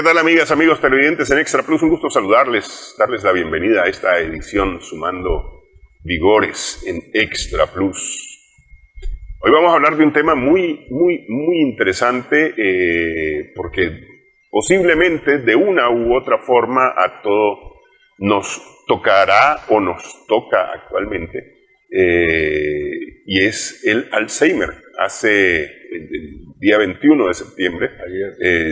¿qué tal amigas, amigos televidentes en Extra Plus? Un gusto saludarles, darles la bienvenida a esta edición Sumando Vigores en Extra Plus. Hoy vamos a hablar de un tema muy interesante porque posiblemente de una u otra forma a todos nos tocará o nos toca actualmente y es el Alzheimer. Hace el día 21 de septiembre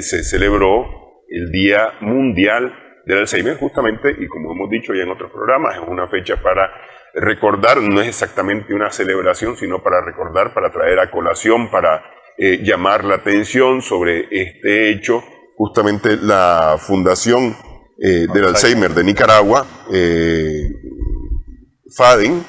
se celebró el Día Mundial del Alzheimer justamente, y como hemos dicho ya en otros programas, es una fecha para recordar, no es exactamente una celebración, sino para recordar, para traer a colación, para llamar la atención sobre este hecho. Justamente la Fundación del Alzheimer de Nicaragua, FADEN,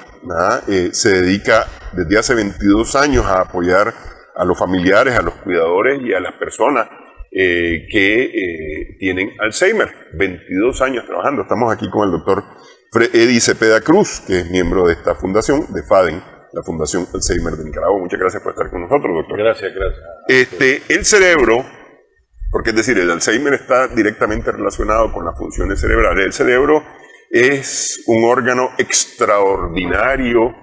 se dedica desde hace 22 años a apoyar a los familiares, a los cuidadores y a las personas que tienen Alzheimer. 22 años trabajando. Estamos aquí con el doctor Eddie Cepeda Cruz, que es miembro de esta fundación, de FADEN, la Fundación Alzheimer de Nicaragua. Muchas gracias por estar con nosotros, doctor. Gracias. El cerebro, porque es decir, el Alzheimer está directamente relacionado con las funciones cerebrales. El cerebro es un órgano extraordinario,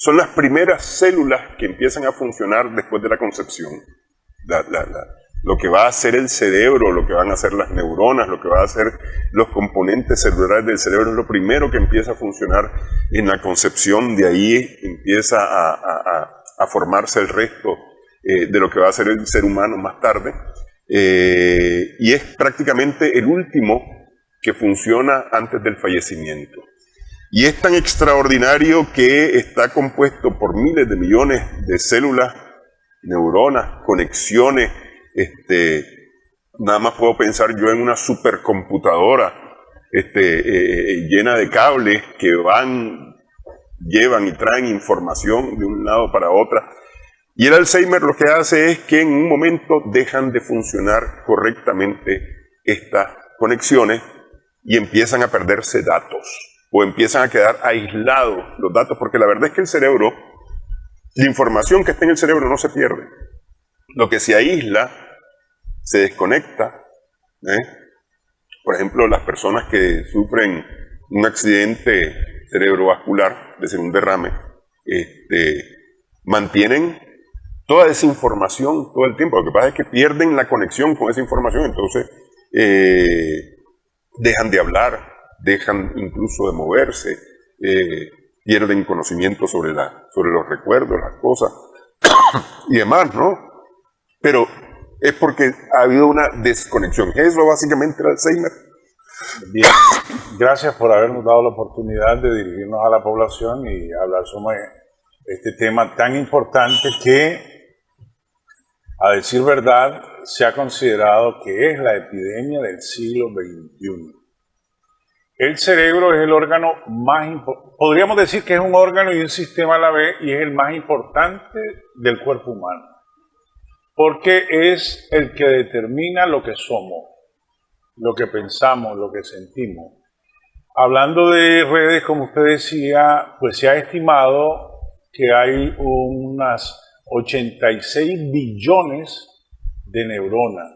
son las primeras células que empiezan a funcionar después de la concepción. Lo que va a hacer el cerebro, lo que van a hacer las neuronas, lo que va a hacer los componentes celulares del cerebro es lo primero que empieza a funcionar en la concepción. De ahí empieza a formarse el resto de lo que va a ser el ser humano más tarde. Y es prácticamente el último que funciona antes del fallecimiento. Y es tan extraordinario que está compuesto por miles de millones de células, neuronas, conexiones. Nada más puedo pensar yo en una supercomputadora llena de cables que llevan y traen información de un lado para otro. Y el Alzheimer lo que hace es que en un momento dejan de funcionar correctamente estas conexiones y empiezan a perderse datos o empiezan a quedar aislados los datos, porque la verdad es que el cerebro, la información que está en el cerebro no se pierde. Lo que se aísla, se desconecta. Por ejemplo, las personas que sufren un accidente cerebrovascular, es decir, un derrame, mantienen toda esa información todo el tiempo. Lo que pasa es que pierden la conexión con esa información, entonces dejan de hablar, dejan incluso de moverse, pierden conocimiento sobre los recuerdos, las cosas y demás, ¿no? Pero es porque ha habido una desconexión. Eso básicamente el Alzheimer. Bien, gracias por habernos dado la oportunidad de dirigirnos a la población y hablar sobre este tema tan importante que, a decir verdad, se ha considerado que es la epidemia del siglo XXI. El cerebro es el órgano más importante, podríamos decir que es un órgano y un sistema a la vez, y es el más importante del cuerpo humano, porque es el que determina lo que somos, lo que pensamos, lo que sentimos. Hablando de redes, como usted decía, pues se ha estimado que hay unas 86 billones de neuronas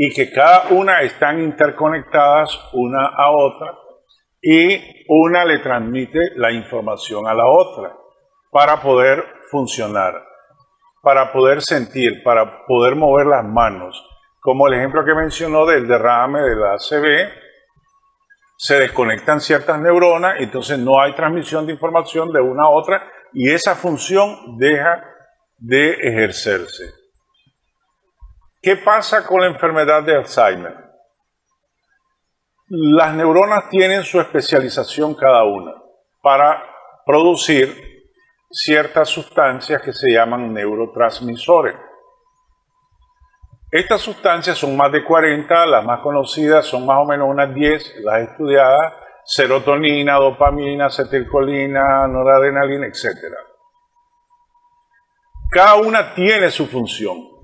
y que cada una están interconectadas una a otra y una le transmite la información a la otra para poder funcionar, para poder sentir, para poder mover las manos. Como el ejemplo que mencionó del derrame de la ACV, se desconectan ciertas neuronas, entonces no hay transmisión de información de una a otra y esa función deja de ejercerse. ¿Qué pasa con la enfermedad de Alzheimer? Las neuronas tienen su especialización cada una para producir ciertas sustancias que se llaman neurotransmisores. Estas sustancias son más de 40, las más conocidas son más o menos unas 10, las estudiadas: serotonina, dopamina, acetilcolina, noradrenalina, etc. Cada una tiene su función.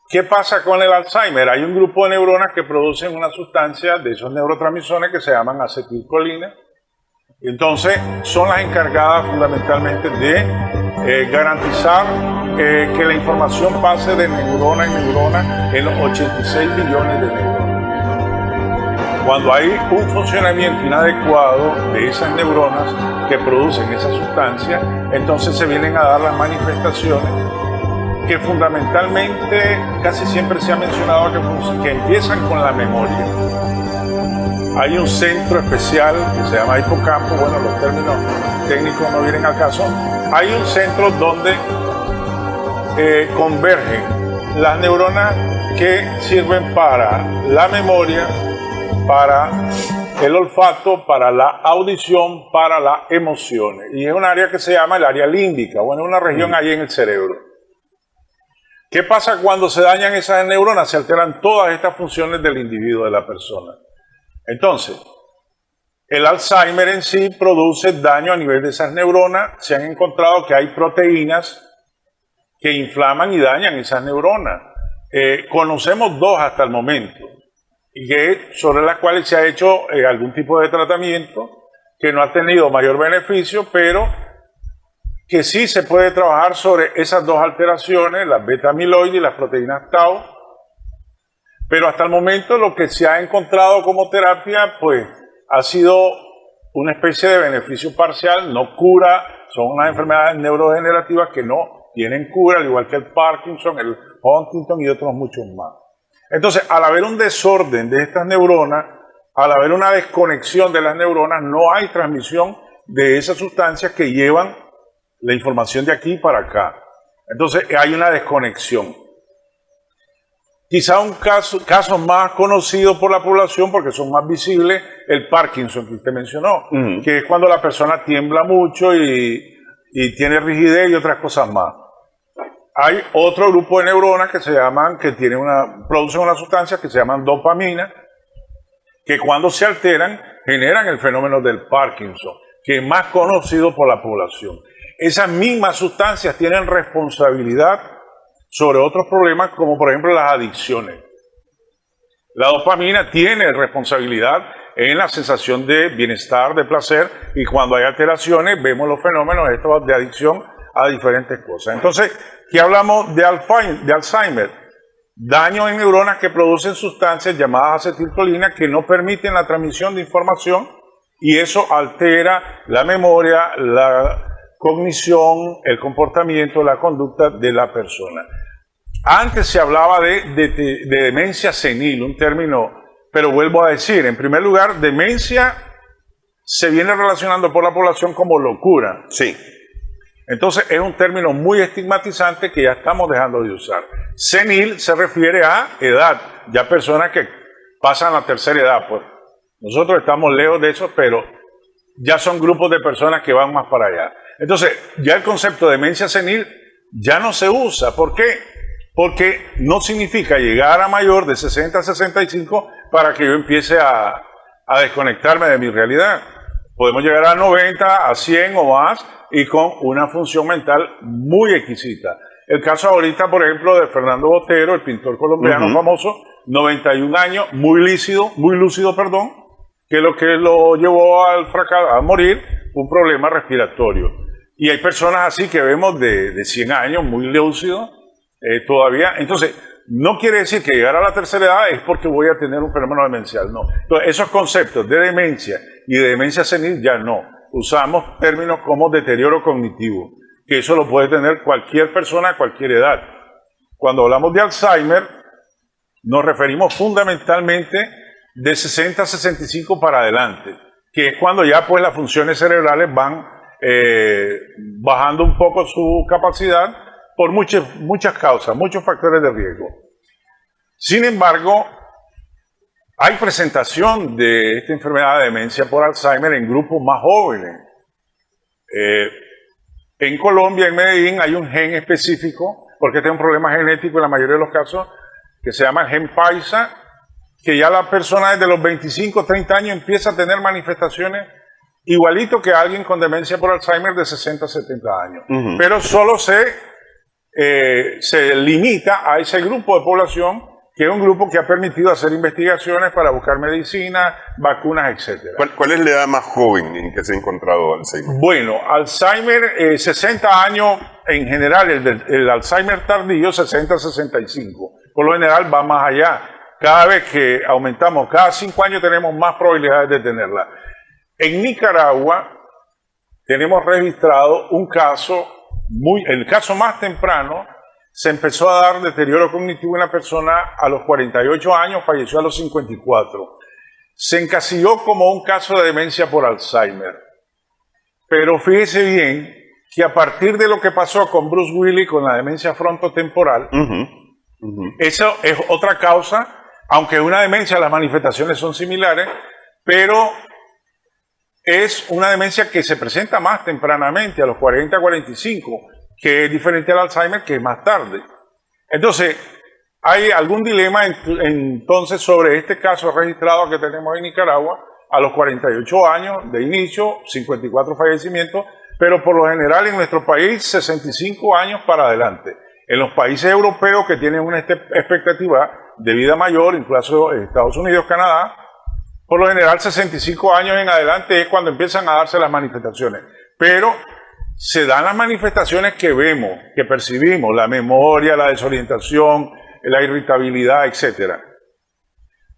¿Qué pasa con el Alzheimer? Hay un grupo de neuronas que producen una sustancia de esos neurotransmisores que se llaman acetilcolina. Entonces, son las encargadas fundamentalmente de garantizar que la información pase de neurona en neurona en los 86 billones de neuronas. Cuando hay un funcionamiento inadecuado de esas neuronas que producen esa sustancia, entonces se vienen a dar las manifestaciones que fundamentalmente casi siempre se ha mencionado que empiezan con la memoria. Hay un centro especial que se llama hipocampo, bueno, los términos técnicos no vienen al caso. Hay un centro donde convergen las neuronas que sirven para la memoria, para el olfato, para la audición, para las emociones. Y es un área que se llama el área límbica, bueno, una región ahí en el cerebro. ¿Qué pasa cuando se dañan esas neuronas? Se alteran todas estas funciones del individuo, de la persona. Entonces, el Alzheimer en sí produce daño a nivel de esas neuronas. Se han encontrado que hay proteínas que inflaman y dañan esas neuronas. Conocemos dos hasta el momento, y sobre las cuales se ha hecho algún tipo de tratamiento que no ha tenido mayor beneficio, pero que sí se puede trabajar sobre esas dos alteraciones, las beta-amiloide y las proteínas tau. Pero hasta el momento lo que se ha encontrado como terapia, pues, ha sido una especie de beneficio parcial, no cura, son unas enfermedades neurodegenerativas que no tienen cura, al igual que el Parkinson, el Huntington y otros muchos más. Entonces, al haber un desorden de estas neuronas, al haber una desconexión de las neuronas, no hay transmisión de esas sustancias que llevan la información de aquí para acá. Entonces, hay una desconexión. Quizá un caso más conocido por la población, porque son más visibles, el Parkinson que usted mencionó, que es cuando la persona tiembla mucho y tiene rigidez y otras cosas más. Hay otro grupo de neuronas que se llaman, que producen una sustancia que se llaman dopamina, que cuando se alteran generan el fenómeno del Parkinson, que es más conocido por la población. Esas mismas sustancias tienen responsabilidad sobre otros problemas, como por ejemplo las adicciones. La dopamina tiene responsabilidad en la sensación de bienestar, de placer, y cuando hay alteraciones vemos los fenómenos estos de adicción a diferentes cosas. Entonces, ¿qué hablamos de Alzheimer? Daño en neuronas que producen sustancias llamadas acetilcolina que no permiten la transmisión de información, y eso altera la memoria, la cognición, el comportamiento, la conducta de la persona. Antes se hablaba de demencia senil, un término, pero vuelvo a decir, en primer lugar, demencia se viene relacionando por la población como locura. Sí. Entonces es un término muy estigmatizante que ya estamos dejando de usar. Senil se refiere a edad, ya personas que pasan la tercera edad, pues nosotros estamos lejos de eso, pero ya son grupos de personas que van más para allá. Entonces, ya el concepto de demencia senil ya no se usa. ¿Por qué? Porque no significa llegar a mayor de 60 a 65 para que yo empiece a desconectarme de mi realidad. Podemos llegar a 90, a 100 o más, y con una función mental muy exquisita. El caso ahorita, por ejemplo, de Fernando Botero, el pintor colombiano famoso, 91 años, muy lúcido, que lo que lo llevó al fracaso, a morir, un problema respiratorio. Y hay personas así que vemos de 100 años, muy lúcidos todavía. Entonces, no quiere decir que llegar a la tercera edad es porque voy a tener un fenómeno demencial, no. Entonces, esos conceptos de demencia y de demencia senil ya no. Usamos términos como deterioro cognitivo, que eso lo puede tener cualquier persona a cualquier edad. Cuando hablamos de Alzheimer, nos referimos fundamentalmente de 60 a 65 para adelante, que es cuando ya pues las funciones cerebrales van bajando un poco su capacidad por muchas causas, muchos factores de riesgo. Sin embargo, hay presentación de esta enfermedad de demencia por Alzheimer en grupos más jóvenes. En Colombia, en Medellín, hay un gen específico, porque este es un problema genético en la mayoría de los casos, que se llama el gen paisa, que ya la persona desde los 25, 30 años empieza a tener manifestaciones igualito que alguien con demencia por Alzheimer de 60, 70 años. Pero solo se limita a ese grupo de población, que es un grupo que ha permitido hacer investigaciones para buscar medicina, vacunas, etc. ¿Cuál es la edad más joven en que se ha encontrado Alzheimer? Bueno, Alzheimer, 60 años en general, el Alzheimer tardío, 60-65. Por lo general va más allá. Cada vez que aumentamos, cada 5 años tenemos más probabilidades de tenerla. En Nicaragua tenemos registrado un caso, el caso más temprano, se empezó a dar deterioro cognitivo en una persona a los 48 años, falleció a los 54. Se encasilló como un caso de demencia por Alzheimer. Pero fíjese bien que a partir de lo que pasó con Bruce Willis con la demencia frontotemporal, eso es otra causa, aunque una demencia, las manifestaciones son similares, pero es una demencia que se presenta más tempranamente, a los 40, 45, que es diferente al Alzheimer, que es más tarde. Entonces, ¿hay algún dilema entonces sobre este caso registrado que tenemos en Nicaragua? A los 48 años de inicio, 54 fallecimientos, pero por lo general en nuestro país 65 años para adelante. En los países europeos que tienen una expectativa de vida mayor, incluso Estados Unidos, Canadá, por lo general 65 años en adelante es cuando empiezan a darse las manifestaciones. Pero se dan las manifestaciones que vemos, que percibimos, la memoria, la desorientación, la irritabilidad, etc.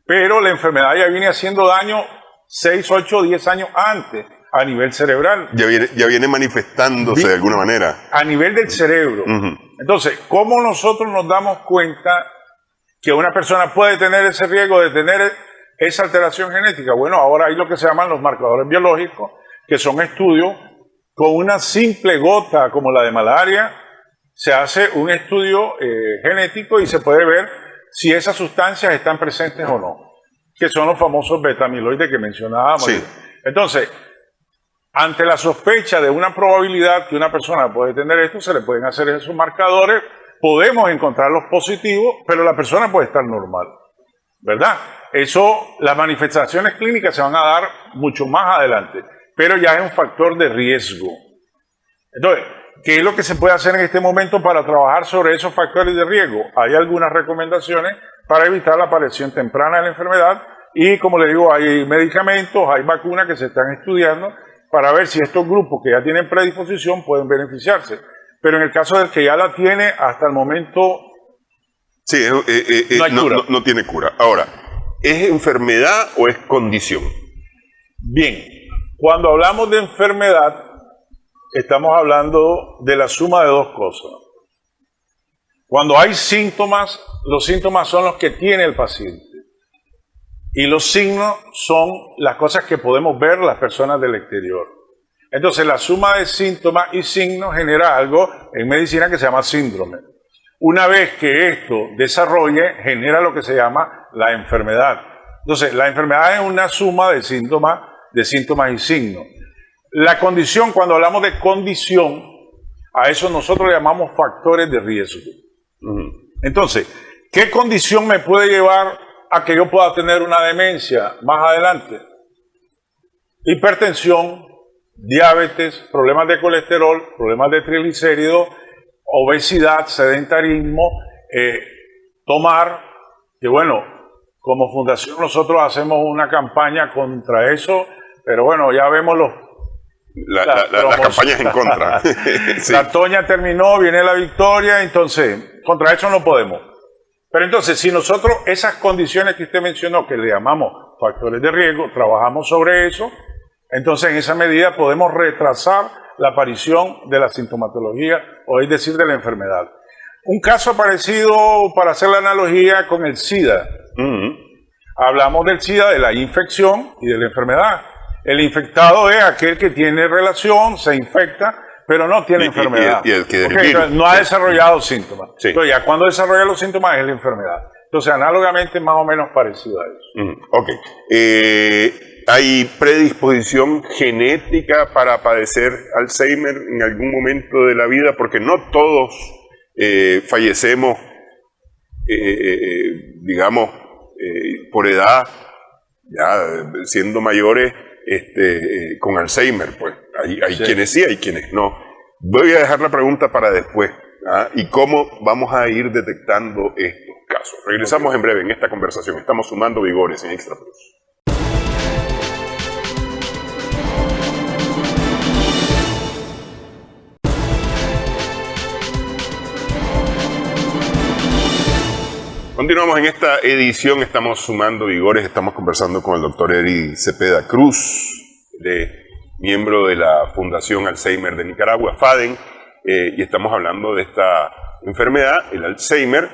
Pero la enfermedad ya viene haciendo daño 6, 8, 10 años antes a nivel cerebral. Ya viene manifestándose de alguna manera. A nivel del cerebro. Entonces, ¿cómo nosotros nos damos cuenta que una persona puede tener ese riesgo de tener esa alteración genética? Bueno, ahora hay lo que se llaman los marcadores biológicos, que son estudios con una simple gota como la de malaria. Se hace un estudio genético y se puede ver si esas sustancias están presentes o no, que son los famosos beta-amiloides que mencionábamos. Sí. Entonces, ante la sospecha de una probabilidad que una persona puede tener esto, se le pueden hacer esos marcadores, podemos encontrar los positivos, pero la persona puede estar normal, ¿verdad? Eso, las manifestaciones clínicas se van a dar mucho más adelante, pero ya es un factor de riesgo. Entonces, ¿qué es lo que se puede hacer en este momento para trabajar sobre esos factores de riesgo? Hay algunas recomendaciones para evitar la aparición temprana de la enfermedad y, como le digo, hay medicamentos, hay vacunas que se están estudiando para ver si estos grupos que ya tienen predisposición pueden beneficiarse. Pero en el caso del que ya la tiene, hasta el momento sí, no hay cura. No tiene cura. Ahora, ¿es enfermedad o es condición? Bien, cuando hablamos de enfermedad, estamos hablando de la suma de dos cosas. Cuando hay síntomas, los síntomas son los que tiene el paciente. Y los signos son las cosas que podemos ver las personas del exterior. Entonces, la suma de síntomas y signos genera algo en medicina que se llama síndrome. Una vez que esto desarrolle, genera lo que se llama la enfermedad. Entonces, la enfermedad es una suma de síntomas y signos. La condición, cuando hablamos de condición, a eso nosotros le llamamos factores de riesgo. Entonces, ¿qué condición me puede llevar a que yo pueda tener una demencia más adelante? Hipertensión, diabetes, problemas de colesterol, problemas de triglicéridos, obesidad, sedentarismo, tomar, que bueno, como fundación nosotros hacemos una campaña contra eso, pero bueno, ya vemos las campañas en contra. Sí. La toña terminó, viene la victoria, entonces contra eso no podemos. Pero entonces, si nosotros esas condiciones que usted mencionó, que le llamamos factores de riesgo, trabajamos sobre eso, entonces en esa medida podemos retrasar la aparición de la sintomatología, o es decir, de la enfermedad. Un caso parecido, para hacer la analogía, con el SIDA. Hablamos del SIDA, de la infección y de la enfermedad. El infectado es aquel que tiene relación, se infecta, pero no tiene enfermedad. No ha desarrollado síntomas. Sí. Entonces, ya cuando desarrolla los síntomas es la enfermedad. Entonces, análogamente, más o menos parecido a eso. Ok. ¿Hay predisposición genética para padecer Alzheimer en algún momento de la vida? Porque no todos fallecemos, digamos, por edad, ya siendo mayores, con Alzheimer. Pues hay sí. Quienes sí, hay quienes no. Voy a dejar la pregunta para después. ¿Y cómo vamos a ir detectando estos casos? Regresamos en breve en esta conversación. Estamos sumando vigores en Extra Plus. Continuamos en esta edición, estamos sumando vigores, estamos conversando con el doctor Eri Cepeda Cruz, miembro de la Fundación Alzheimer de Nicaragua, FADEN, y estamos hablando de esta enfermedad, el Alzheimer.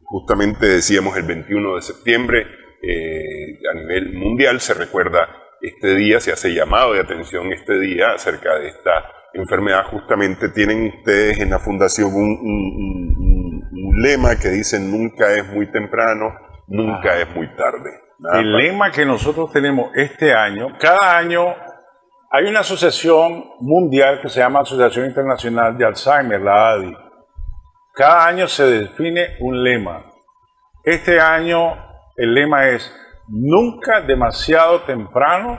Justamente decíamos el 21 de septiembre, a nivel mundial se recuerda este día, se hace llamado de atención este día acerca de esta enfermedad. Justamente tienen ustedes en la Fundación un lema que dice: nunca es muy temprano, nunca es muy tarde. El lema que nosotros tenemos este año, cada año hay una asociación mundial que se llama Asociación Internacional de Alzheimer, la ADI. Cada año se define un lema. Este año el lema es: nunca demasiado temprano,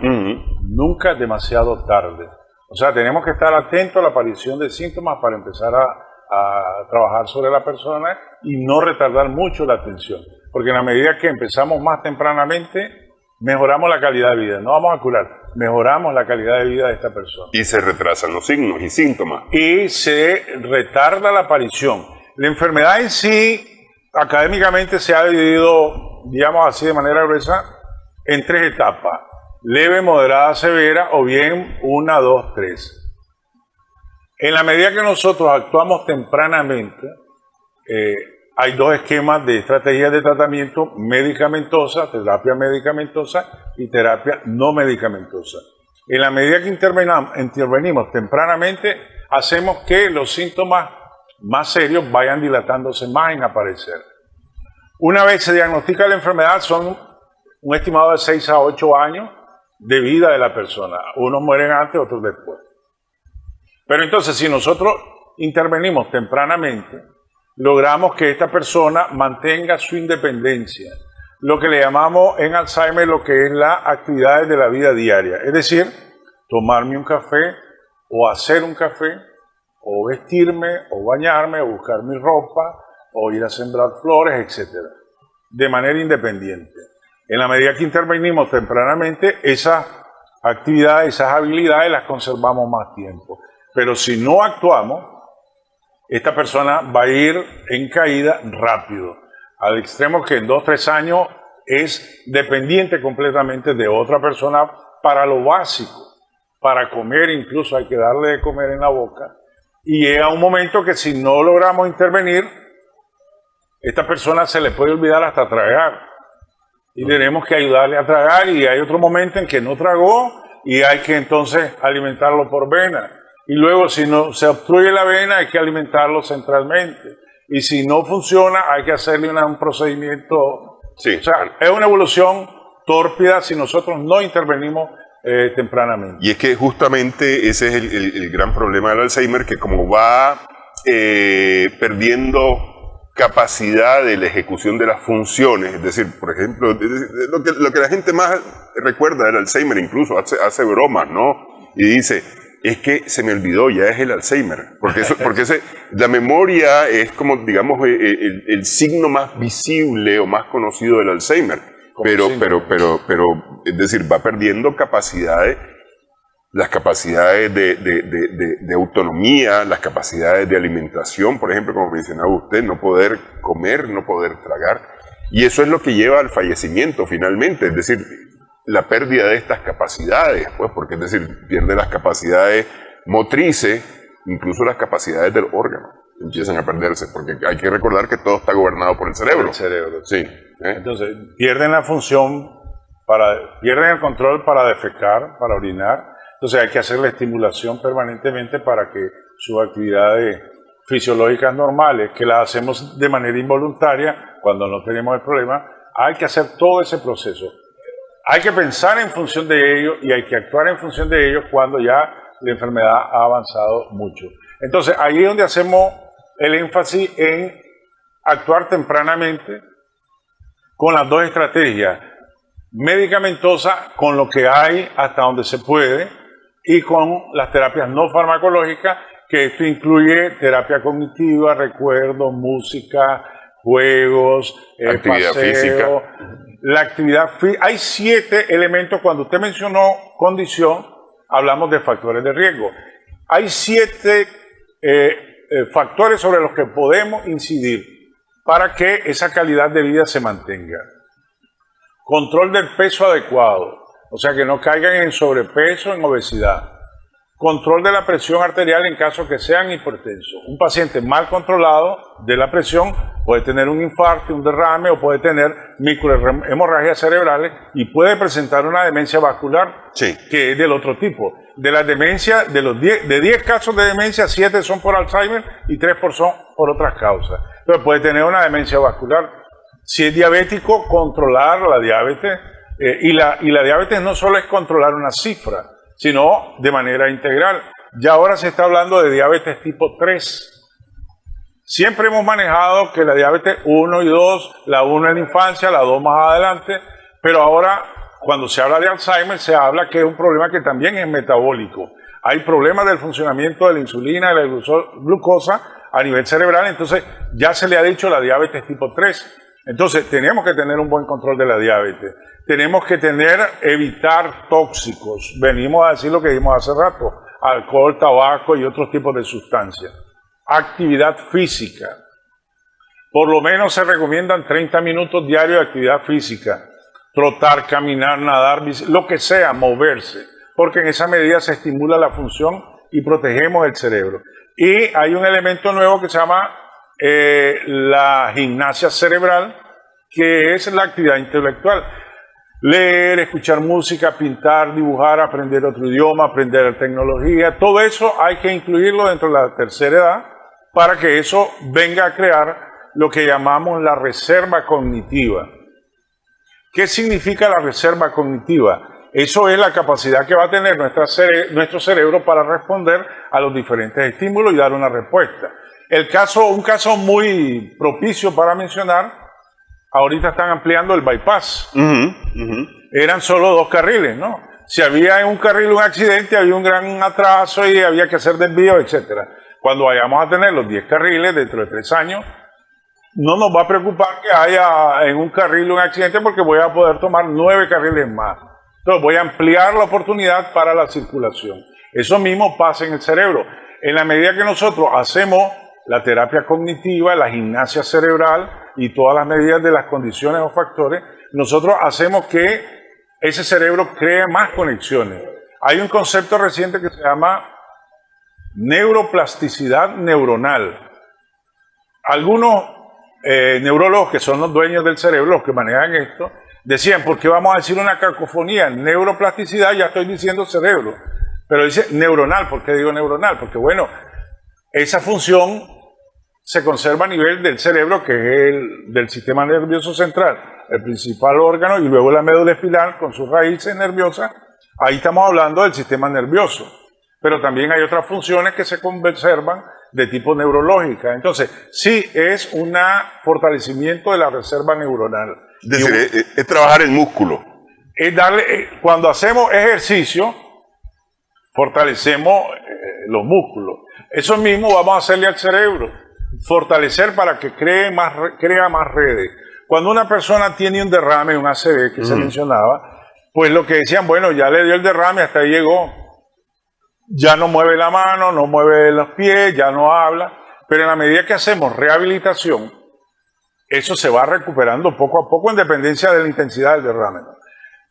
nunca demasiado tarde. O sea, tenemos que estar atentos a la aparición de síntomas para empezar a trabajar sobre la persona y no retardar mucho la atención. Porque en la medida que empezamos más tempranamente, mejoramos la calidad de vida. No vamos a curar, mejoramos la calidad de vida de esta persona. Y se retrasan los signos y síntomas. Y se retarda la aparición. La enfermedad en sí, académicamente se ha dividido, digamos así de manera gruesa, en 3 etapas: leve, moderada, severa, o bien 1, 2, 3. En la medida que nosotros actuamos tempranamente, hay 2 esquemas de estrategias de tratamiento: medicamentosa, terapia medicamentosa, y terapia no medicamentosa. En la medida que intervenimos tempranamente, hacemos que los síntomas más serios vayan dilatándose más en aparecer. Una vez se diagnostica la enfermedad, son un estimado de 6 a 8 años de vida de la persona. Unos mueren antes, otros después. Pero entonces, si nosotros intervenimos tempranamente, logramos que esta persona mantenga su independencia, lo que le llamamos en Alzheimer lo que es las actividades de la vida diaria. Es decir, tomarme un café, o hacer un café, o vestirme, o bañarme, o buscar mi ropa, o ir a sembrar flores, etc. De manera independiente. En la medida que intervenimos tempranamente, esas actividades, esas habilidades las conservamos más tiempo. Pero si no actuamos, esta persona va a ir en caída rápido, al extremo que en 2 o 3 años es dependiente completamente de otra persona para lo básico. Para comer incluso hay que darle de comer en la boca. Y llega un momento que si no logramos intervenir, esta persona se le puede olvidar hasta tragar. Y tenemos que ayudarle a tragar, y hay otro momento en que no tragó y hay que entonces alimentarlo por vena. Y luego, si no se obstruye la vena, hay que alimentarlo centralmente. Y si no funciona, hay que hacerle un procedimiento. Sí. O sea, es una evolución tórpida si nosotros no intervenimos tempranamente. Y es que justamente ese es el gran problema del Alzheimer, que como va perdiendo capacidad de la ejecución de las funciones, es decir, por ejemplo, lo que la gente más recuerda del Alzheimer, incluso hace bromas, ¿no? Y dice: es que se me olvidó, ya es el Alzheimer. Porque la memoria es como, digamos, el signo más visible o más conocido del Alzheimer. Pero, es decir, va perdiendo capacidades, las capacidades de autonomía, las capacidades de alimentación, por ejemplo, como mencionaba usted, no poder comer, no poder tragar. Y eso es lo que lleva al fallecimiento finalmente, es decir, la pérdida de estas capacidades, pues, porque es decir, pierde las capacidades motrices, incluso las capacidades del órgano empiezan a perderse, porque hay que recordar que todo está gobernado por el cerebro. El cerebro. Sí. Entonces, pierden la función, pierden el control para defecar, para orinar. Entonces hay que hacer la estimulación permanentemente para que sus actividades fisiológicas normales, que las hacemos de manera involuntaria cuando no tenemos el problema, hay que hacer todo ese proceso. Hay que pensar en función de ello y hay que actuar en función de ello cuando ya la enfermedad ha avanzado mucho. Entonces, ahí es donde hacemos el énfasis en actuar tempranamente con las 2 estrategias: medicamentosa, con lo que hay hasta donde se puede, y con las terapias no farmacológicas, que esto incluye terapia cognitiva, recuerdo, música, juegos, actividad paseo, física. La actividad física. Hay 7 elementos. Cuando usted mencionó condición, hablamos de factores de riesgo. Hay 7 factores sobre los que podemos incidir. para que esa calidad de vida se mantenga. Control del peso adecuado, o sea que no caigan en sobrepeso, en obesidad. Control de la presión arterial en caso que sean hipertensos. Un paciente mal controlado de la presión puede tener un infarto, un derrame o puede tener microhemorragias cerebrales y puede presentar una demencia vascular, Sí. que es del otro tipo. De las demencias, de 10 casos de demencia, 7 son por Alzheimer y 3 por otras causas. Entonces puede tener una demencia vascular. Si es diabético, controlar la diabetes. Y la diabetes no solo es controlar una cifra, sino de manera integral. Ya ahora se está hablando de diabetes tipo 3. Siempre hemos manejado que la diabetes 1 y 2, la 1 en la infancia, la 2 más adelante, pero ahora cuando se habla de Alzheimer se habla que es un problema que también es metabólico. Hay problemas del funcionamiento de la insulina, de la glucosa a nivel cerebral, entonces ya se le ha dicho la diabetes tipo 3. Entonces tenemos que tener un buen control de la diabetes. Tenemos que evitar tóxicos. Venimos a decir lo que dijimos hace rato: alcohol, tabaco y otros tipos de sustancias. Actividad física. Por lo menos se recomiendan 30 minutos diarios de actividad física. Trotar, caminar, nadar, lo que sea, moverse. Porque en esa medida se estimula la función y protegemos el cerebro. Y hay un elemento nuevo que se llama la gimnasia cerebral, que es la actividad intelectual. Leer, escuchar música, pintar, dibujar, aprender otro idioma, aprender tecnología, todo eso hay que incluirlo dentro de la tercera edad para que eso venga a crear lo que llamamos la reserva cognitiva. ¿Qué significa la reserva cognitiva? Eso es la capacidad que va a tener nuestro cerebro para responder a los diferentes estímulos y dar una respuesta. Un caso muy propicio para mencionar, ahorita están ampliando el bypass. Eran solo 2 carriles, ¿no? Si había en un carril un accidente, había un gran atraso y había que hacer desvío, etc. Cuando vayamos a tener los 10 carriles dentro de 3 años, no nos va a preocupar que haya en un carril un accidente porque voy a poder tomar 9 carriles más. Entonces voy a ampliar la oportunidad para la circulación. Eso mismo pasa en el cerebro. En la medida que nosotros hacemos la terapia cognitiva, la gimnasia cerebral y todas las medidas de las condiciones o factores, nosotros hacemos que ese cerebro cree más conexiones. Hay un concepto reciente que se llama neuroplasticidad neuronal. Algunos neurólogos que son los dueños del cerebro, los que manejan esto, decían: ¿por qué vamos a decir una cacofonía? Neuroplasticidad, ya estoy diciendo cerebro. Pero dice neuronal. ¿Por qué digo neuronal? Porque bueno, esa función se conserva a nivel del cerebro, que es del sistema nervioso central, el principal órgano, y luego la médula espinal con sus raíces nerviosas. Ahí estamos hablando del sistema nervioso. Pero también hay otras funciones que se conservan de tipo neurológica. Entonces, sí es un fortalecimiento de la reserva neuronal. Es decir, es trabajar el músculo. Es cuando hacemos ejercicio, fortalecemos los músculos. Eso mismo vamos a hacerle al cerebro, fortalecer para que crea más redes. Cuando una persona tiene un derrame, un ACV que se mencionaba, pues lo que decían: bueno, ya le dio el derrame, hasta ahí llegó. Ya no mueve la mano, no mueve los pies, ya no habla. Pero en la medida que hacemos rehabilitación, eso se va recuperando poco a poco en dependencia de la intensidad del derrame.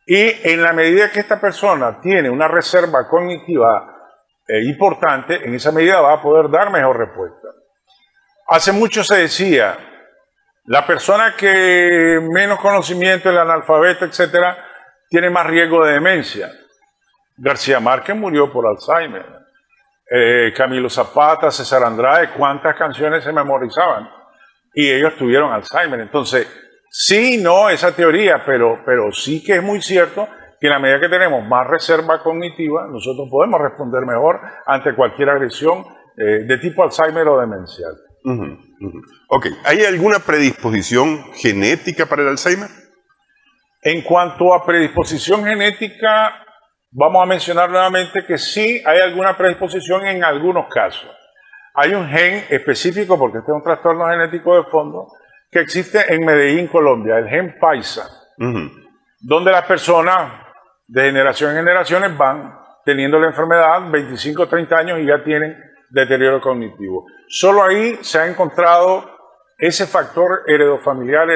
Y en la medida que esta persona tiene una reserva cognitiva importante, en esa medida va a poder dar mejor respuesta. Hace mucho se decía: la persona que menos conocimiento, el analfabeto, etcétera, tiene más riesgo de demencia. García Márquez murió por Alzheimer. Camilo Zapata, César Andrade, cuántas canciones se memorizaban y ellos tuvieron Alzheimer. Entonces, sí, no esa teoría, pero sí que es muy cierto que en la medida que tenemos más reserva cognitiva, nosotros podemos responder mejor ante cualquier agresión de tipo Alzheimer o demencial. Ok, ¿hay alguna predisposición genética para el Alzheimer? En cuanto a predisposición genética, vamos a mencionar nuevamente que sí hay alguna predisposición en algunos casos. Hay un gen específico, porque este es un trastorno genético de fondo, que existe en Medellín, Colombia, el gen Paisa, donde las personas de generación en generaciones van teniendo la enfermedad, 25 o 30 años, y ya tienen deterioro cognitivo. Solo ahí se ha encontrado ese factor heredofamiliar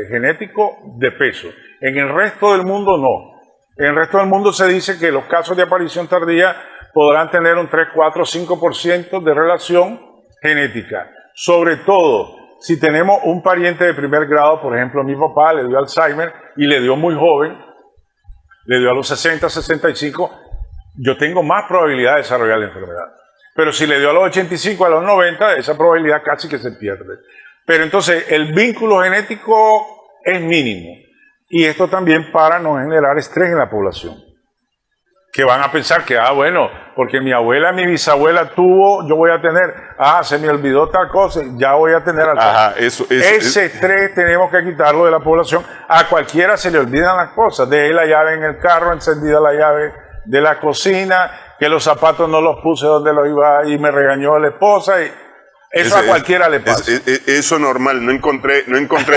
genético de peso. En el resto del mundo no. En el resto del mundo se dice que los casos de aparición tardía podrán tener un 3, 4, 5% de relación genética. Sobre todo si tenemos un pariente de primer grado, por ejemplo, mi papá le dio Alzheimer y le dio muy joven, le dio a los 60, 65, yo tengo más probabilidad de desarrollar la enfermedad. Pero si le dio a los 85, a los 90, esa probabilidad casi que se pierde. Pero entonces el vínculo genético es mínimo. Y esto también para no generar estrés en la población. Que van a pensar que, bueno, porque mi abuela, mi bisabuela tuvo, yo voy a tener, se me olvidó tal cosa, ya voy a tener ese estrés tenemos que quitarlo de la población. A cualquiera se le olvidan las cosas. Dejé la llave en el carro, encendida la llave de la cocina, que los zapatos no los puse donde los iba y me regañó la esposa. Y eso a cualquiera le pasa. Eso normal, no encontré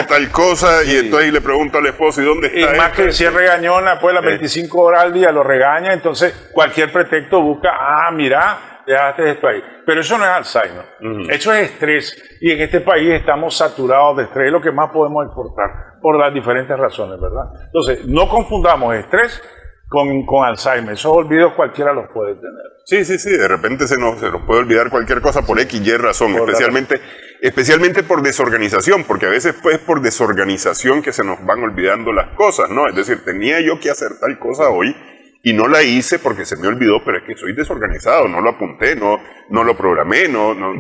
tal cosa y entonces le pregunto al esposo, ¿y dónde está? Y más que si es regañona, pues las 25 horas al día lo regaña, entonces cualquier pretexto busca, mira, dejaste esto ahí. Pero eso no es Alzheimer, eso es estrés. Y en este país estamos saturados de estrés, lo que más podemos exportar, por las diferentes razones, ¿verdad? Entonces, no confundamos estrés con Alzheimer. Esos olvidos cualquiera los puede tener. Sí, de repente se nos puede olvidar cualquier cosa por X, Y razón, especialmente por desorganización, porque a veces pues por desorganización que se nos van olvidando las cosas, ¿no? Es decir, tenía yo que hacer tal cosa hoy y no la hice porque se me olvidó, pero es que soy desorganizado, no lo apunté, no lo programé,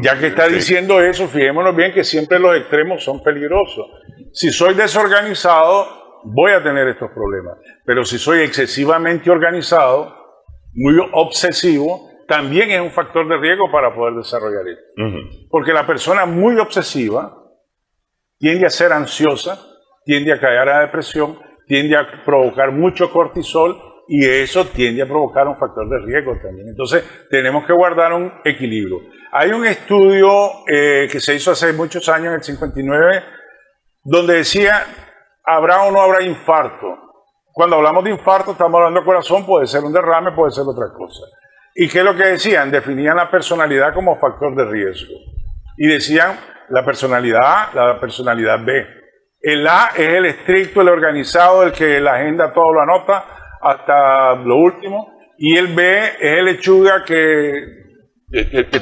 Ya que está diciendo eso, fijémonos bien que siempre los extremos son peligrosos. Si soy desorganizado, voy a tener estos problemas. Pero si soy excesivamente organizado, muy obsesivo, también es un factor de riesgo para poder desarrollar esto. Porque la persona muy obsesiva tiende a ser ansiosa, tiende a caer a la depresión, tiende a provocar mucho cortisol y eso tiende a provocar un factor de riesgo también. Entonces, tenemos que guardar un equilibrio. Hay un estudio que se hizo hace muchos años, en el 59, donde decía, ¿habrá o no habrá infarto? Cuando hablamos de infarto, estamos hablando de corazón, puede ser un derrame, puede ser otra cosa. ¿Y qué es lo que decían? Definían la personalidad como factor de riesgo. Y decían la personalidad A, la personalidad B. El A es el estricto, el organizado, el que la agenda todo lo anota hasta lo último. Y el B es el lechuga que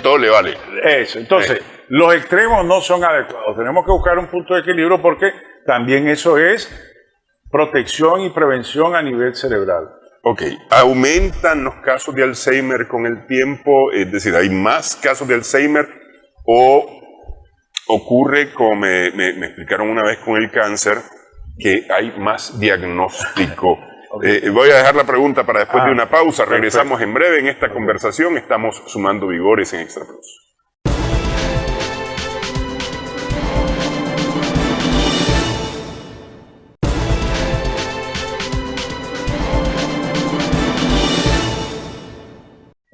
todo le vale. Eso. Entonces, los extremos no son adecuados. Tenemos que buscar un punto de equilibrio porque también eso es protección y prevención a nivel cerebral. Ok, ¿aumentan los casos de Alzheimer con el tiempo? Es decir, ¿hay más casos de Alzheimer o ocurre, como me explicaron una vez con el cáncer, que hay más diagnóstico? Voy a dejar la pregunta para después de una pausa. Regresamos en breve en esta conversación. Estamos sumando vigores en Extra Plus.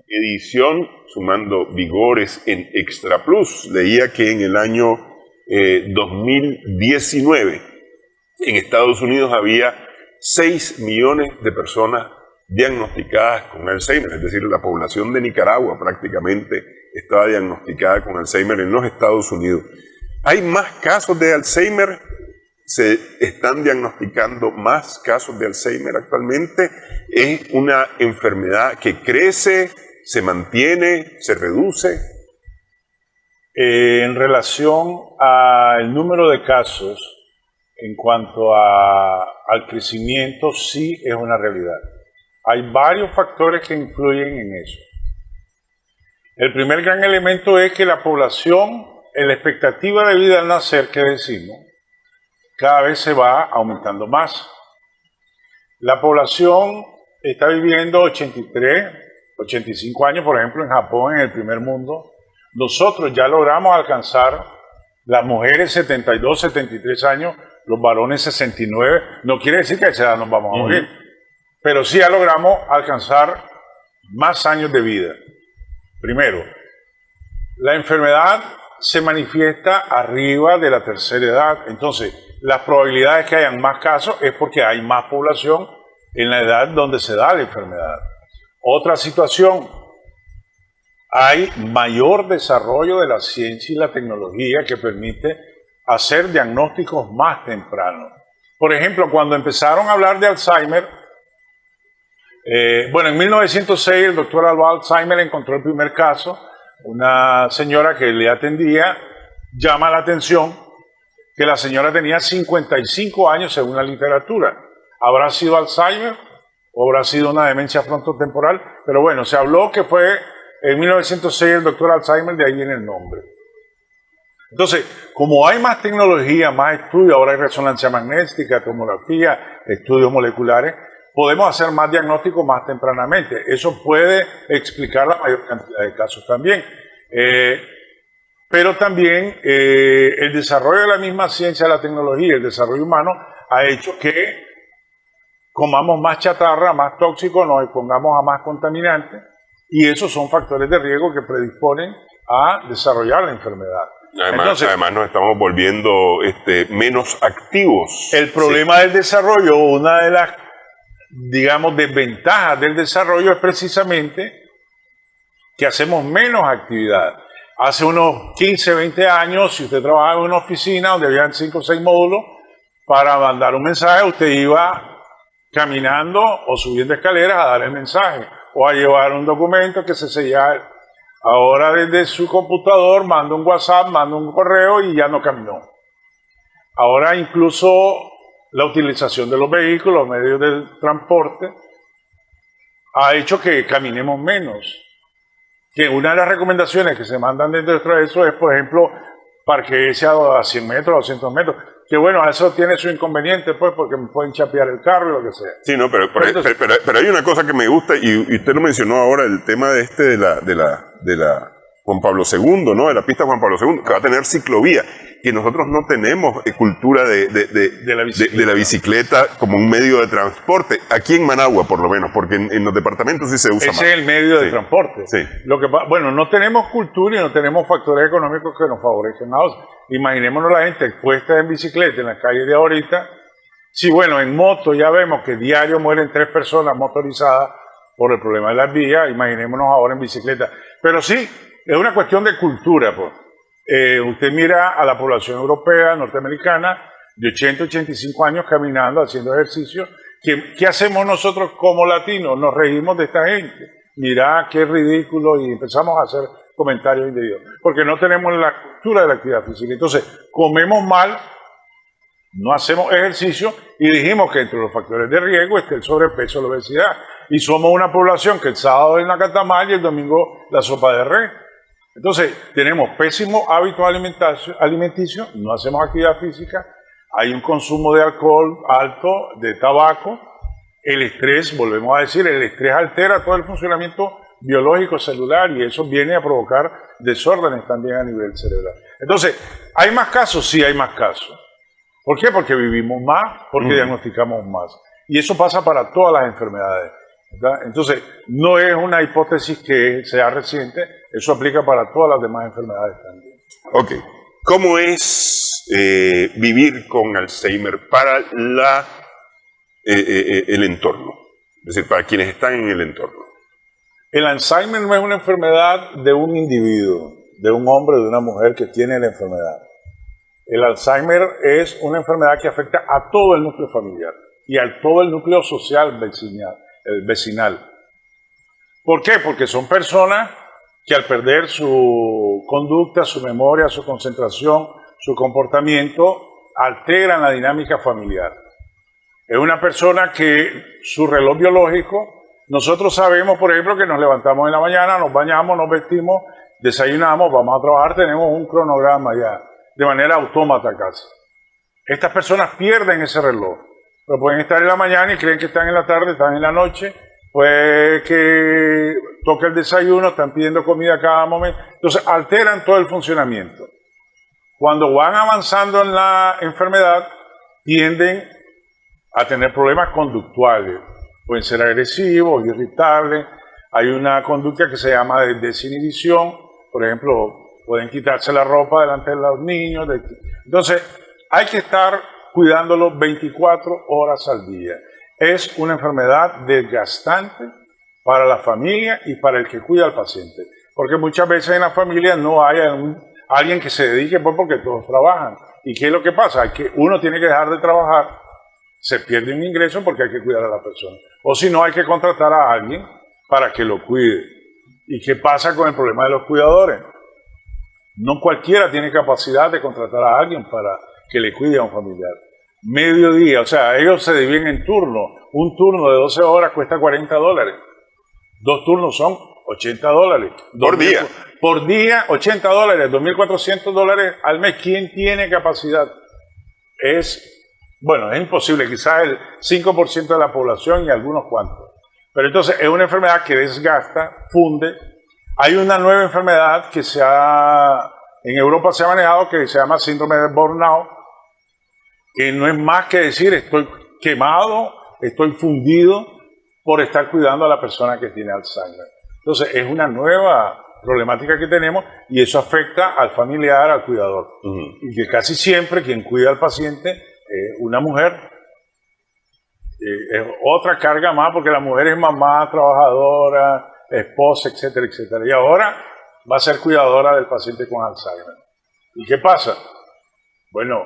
Edición sumando vigores en Extra Plus. Leía que en el año 2019 en Estados Unidos había 6 millones de personas diagnosticadas con Alzheimer, es decir, la población de Nicaragua prácticamente estaba diagnosticada con Alzheimer en los Estados Unidos. ¿Hay más casos de Alzheimer? ¿Se están diagnosticando más casos de Alzheimer actualmente? ¿Es una enfermedad que crece, se mantiene, se reduce? En relación al número de casos, en cuanto al crecimiento, sí es una realidad. Hay varios factores que influyen en eso. El primer gran elemento es que la población, en la expectativa de vida al nacer, que decimos, cada vez se va aumentando más. La población está viviendo 83, 85 años, por ejemplo, en Japón, en el primer mundo. Nosotros ya logramos alcanzar, las mujeres 72, 73 años, los varones 69. No quiere decir que a esa edad nos vamos a morir, pero sí ya logramos alcanzar más años de vida. Primero, la enfermedad se manifiesta arriba de la tercera edad. Entonces, las probabilidades que hayan más casos es porque hay más población en la edad donde se da la enfermedad. Otra situación, hay mayor desarrollo de la ciencia y la tecnología que permite hacer diagnósticos más tempranos. Por ejemplo, cuando empezaron a hablar de Alzheimer, bueno, en 1906 el doctor Alzheimer encontró el primer caso. Una señora que le atendía llama la atención que la señora tenía 55 años según la literatura. ¿Habrá sido Alzheimer o habrá sido una demencia frontotemporal? Pero bueno, se habló que fue en 1906 el doctor Alzheimer, de ahí viene el nombre. Entonces, como hay más tecnología, más estudios, ahora hay resonancia magnética, tomografía, estudios moleculares, podemos hacer más diagnósticos más tempranamente. Eso puede explicar la mayor cantidad de casos también. Pero también el desarrollo de la misma ciencia de la tecnología, el desarrollo humano, ha hecho que comamos más chatarra, más tóxico, nos expongamos a más contaminantes, y esos son factores de riesgo que predisponen a desarrollar la enfermedad. Además nos estamos volviendo menos activos. El problema del desarrollo, una de las, digamos, desventajas del desarrollo es precisamente que hacemos menos actividad. Hace unos 15, 20 años, si usted trabajaba en una oficina donde habían 5 o 6 módulos, para mandar un mensaje usted iba caminando o subiendo escaleras a dar el mensaje o a llevar un documento que se sellara. Ahora desde su computador manda un WhatsApp, manda un correo y ya no caminó. Ahora incluso la utilización de los vehículos, los medios de transporte, ha hecho que caminemos menos. Que una de las recomendaciones que se mandan dentro de eso es, por ejemplo, parquearse a 100 metros, a 200 metros. Que bueno, eso tiene su inconveniente, pues, porque me pueden chapear el carro y lo que sea. Sí, no, pero hay una cosa que me gusta, y usted lo mencionó ahora, el tema de la Juan Pablo II, ¿no? De la pista Juan Pablo II, que va a tener ciclovía, que nosotros no tenemos cultura de la bicicleta como un medio de transporte, aquí en Managua por lo menos, porque en los departamentos sí se usa más. Ese es el medio de transporte. Sí. Bueno, no tenemos cultura y no tenemos factores económicos que nos favorezcan a eso. Imaginémonos la gente expuesta en bicicleta en las calles de ahorita. Sí, bueno, en moto ya vemos que diario mueren 3 personas motorizadas por el problema de las vías. Imaginémonos ahora en bicicleta. Pero sí, es una cuestión de cultura, pues. Usted mira a la población europea, norteamericana, de 80, 85 años caminando, haciendo ejercicio. ¿Qué hacemos nosotros como latinos? Nos reímos de esta gente. Mirá, qué ridículo, y empezamos a hacer comentarios indebidos. Porque no tenemos la cultura de la actividad física. Entonces, comemos mal, no hacemos ejercicio, y dijimos que entre los factores de riesgo está el sobrepeso y la obesidad. Y somos una población que el sábado es la catamal y el domingo la sopa de res. Entonces, tenemos pésimos hábitos alimenticios, no hacemos actividad física, hay un consumo de alcohol alto, de tabaco, el estrés, volvemos a decir, el estrés altera todo el funcionamiento biológico celular y eso viene a provocar desórdenes también a nivel cerebral. Entonces, ¿hay más casos? Sí, hay más casos. ¿Por qué? Porque vivimos más, porque diagnosticamos más. Y eso pasa para todas las enfermedades, ¿verdad? Entonces, no es una hipótesis que sea reciente, eso aplica para todas las demás enfermedades también. Ok. ¿Cómo es vivir con Alzheimer para el entorno? Es decir, para quienes están en el entorno. El Alzheimer no es una enfermedad de un individuo, de un hombre o de una mujer que tiene la enfermedad. El Alzheimer es una enfermedad que afecta a todo el núcleo familiar y a todo el núcleo social vecinal. ¿Por qué? Porque son personas que al perder su conducta, su memoria, su concentración, su comportamiento, alteran la dinámica familiar. Es una persona que su reloj biológico, nosotros sabemos, por ejemplo, que nos levantamos en la mañana, nos bañamos, nos vestimos, desayunamos, vamos a trabajar, tenemos un cronograma ya, de manera autómata casi. Estas personas pierden ese reloj. Pero pueden estar en la mañana y creen que están en la tarde, están en la noche, pues que toca el desayuno, están pidiendo comida a cada momento. Entonces alteran todo el funcionamiento. Cuando van avanzando en la enfermedad, tienden a tener problemas conductuales. Pueden ser agresivos, irritables. Hay una conducta que se llama de desinhibición. Por ejemplo, pueden quitarse la ropa delante de los niños. Entonces, hay que estar cuidándolos 24 horas al día. Es una enfermedad desgastante para la familia y para el que cuida al paciente. Porque muchas veces en la familia no hay alguien que se dedique, pues porque todos trabajan. ¿Y qué es lo que pasa? Que uno tiene que dejar de trabajar, se pierde un ingreso porque hay que cuidar a la persona. O si no, hay que contratar a alguien para que lo cuide. ¿Y qué pasa con el problema de los cuidadores? No cualquiera tiene capacidad de contratar a alguien para que le cuide a un familiar. Mediodía, o sea, ellos se dividen en turno. Un turno de 12 horas cuesta $40. 2 turnos son $80. Por día. Por día, $80, $2.400 al mes. ¿Quién tiene capacidad? Bueno, es imposible, quizás el 5% de la población y algunos cuantos. Pero entonces es una enfermedad que desgasta, funde. Hay una nueva enfermedad que en Europa se ha manejado que se llama síndrome de burnout, que no es más que decir estoy quemado, estoy fundido por estar cuidando a la persona que tiene Alzheimer. Entonces es una nueva problemática que tenemos y eso afecta al familiar, al cuidador. Y que casi siempre quien cuida al paciente es una mujer. Es otra carga más porque la mujer es mamá, trabajadora, esposa, etcétera, etcétera. Y ahora va a ser cuidadora del paciente con Alzheimer. ¿Y qué pasa? Bueno,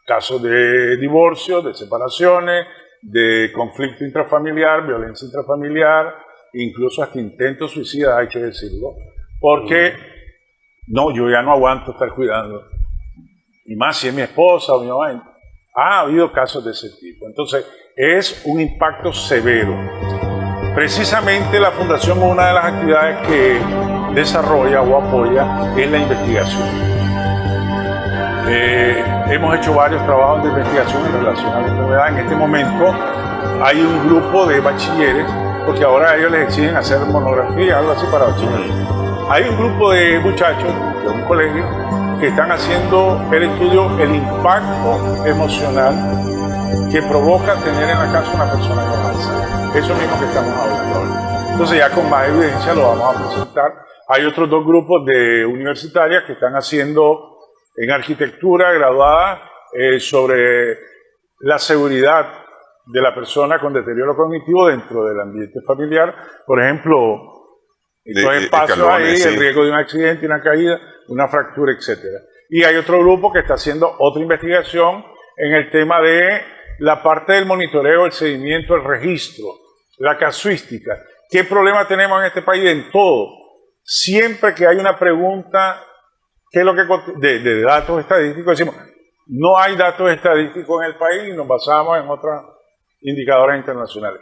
casos de divorcio, de separaciones, de conflicto intrafamiliar, violencia intrafamiliar, incluso hasta intentos suicidas, hay que decirlo, porque no, yo ya no aguanto estar cuidando, y más si es mi esposa o mi mamá. Ha habido casos de ese tipo. Entonces, es un impacto severo. Precisamente la Fundación, una de las actividades que desarrolla o apoya es la investigación. Hemos hecho varios trabajos de investigación en relación a la enfermedad. En este momento hay un grupo de bachilleres, porque ahora a ellos les exigen hacer monografía, algo así para bachilleres. Hay un grupo de muchachos de un colegio que están haciendo el estudio, el impacto emocional que provoca tener en la casa una persona con Alzheimer. Eso mismo que estamos hablando ahora. Entonces ya con más evidencia lo vamos a presentar. Hay otros 2 grupos de universitarias que están haciendo en arquitectura graduada sobre la seguridad de la persona con deterioro cognitivo dentro del ambiente familiar. Por ejemplo, estos espacios ahí, sí. El riesgo de un accidente, una caída, una fractura, etc. Y hay otro grupo que está haciendo otra investigación en el tema de la parte del monitoreo, el seguimiento, el registro, la casuística. ¿Qué problema tenemos en este país? En todo. Siempre que hay una pregunta, ¿qué es lo que de datos estadísticos? Decimos, no hay datos estadísticos en el país y nos basamos en otras indicadoras internacionales.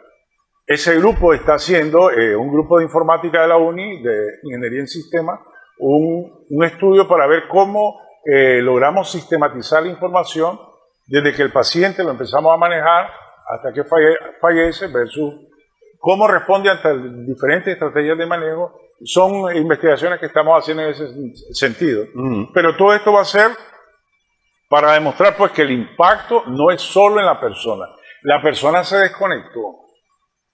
Ese grupo está haciendo, un grupo de informática de la UNI, de Ingeniería en Sistemas, un estudio para ver cómo logramos sistematizar la información desde que el paciente lo empezamos a manejar hasta que fallece versus cómo responde ante diferentes estrategias de manejo. Son investigaciones que estamos haciendo en ese sentido. Pero todo esto va a ser para demostrar pues que el impacto no es solo en la persona. La persona se desconectó,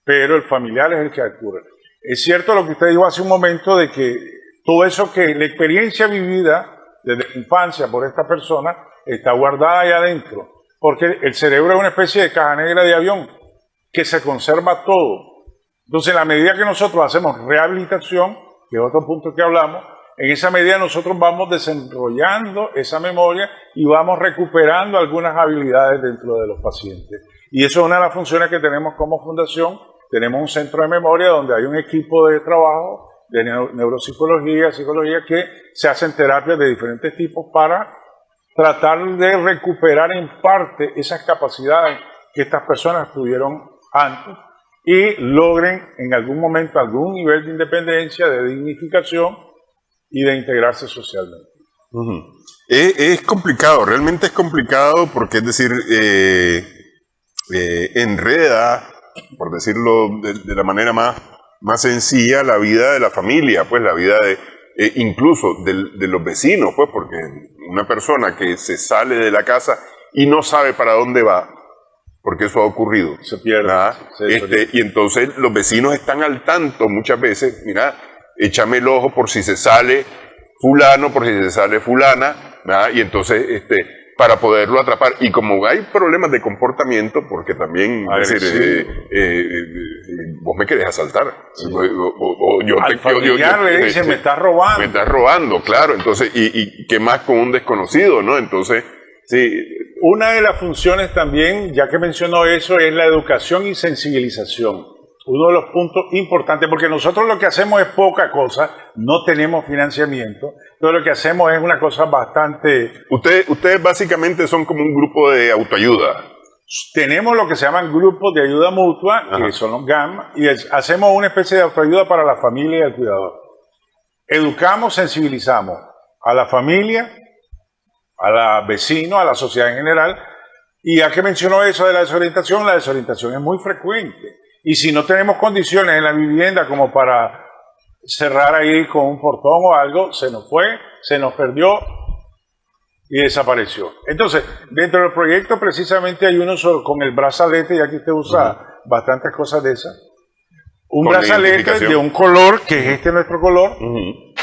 pero el familiar es el que ocurre. Es cierto lo que usted dijo hace un momento de que todo eso que la experiencia vivida desde la infancia por esta persona está guardada ahí adentro, porque el cerebro es una especie de caja negra de avión que se conserva todo. Entonces, en la medida que nosotros hacemos rehabilitación, que es otro punto que hablamos, en esa medida nosotros vamos desarrollando esa memoria y vamos recuperando algunas habilidades dentro de los pacientes. Y eso es una de las funciones que tenemos como fundación. Tenemos un centro de memoria donde hay un equipo de trabajo de neuropsicología, psicología, que se hacen terapias de diferentes tipos para tratar de recuperar en parte esas capacidades que estas personas tuvieron antes y logren en algún momento algún nivel de independencia, de dignificación y de integrarse socialmente. Es complicado, realmente es complicado porque, es decir, enreda, por decirlo de la manera más sencilla, la vida de la familia, pues la vida de incluso de los vecinos, pues porque una persona que se sale de la casa y no sabe para dónde va, porque eso ha ocurrido. Se pierde. Y entonces los vecinos están al tanto muchas veces, mira, échame el ojo por si se sale fulano, por si se sale fulana, ¿verdad? Y entonces para poderlo atrapar. Y como hay problemas de comportamiento, porque también, es decir, vos me querés asaltar. Sí. Al familiar le dicen, me estás robando. Me estás robando, claro. Entonces, y qué más con un desconocido, ¿no? Entonces, Sí. Una de las funciones también, ya que mencionó eso, es la educación y sensibilización. Uno de los puntos importantes, porque nosotros lo que hacemos es poca cosa, no tenemos financiamiento, todo lo que hacemos es una cosa bastante... Ustedes básicamente son como un grupo de autoayuda. Tenemos lo que se llaman grupos de ayuda mutua, Ajá. que son los GAM, y hacemos una especie de autoayuda para la familia y el cuidador. Educamos, sensibilizamos a la familia, a los vecinos, a la sociedad en general. Y ya que mencionó eso de la desorientación es muy frecuente. Y si no tenemos condiciones en la vivienda como para cerrar ahí con un portón o algo, se nos fue, se nos perdió y desapareció. Entonces, dentro del proyecto precisamente hay uno con el brazalete, ya que usted usa bastantes cosas de esas. Un Con la brazalete identificación. de un color, que es este nuestro color, Ujú.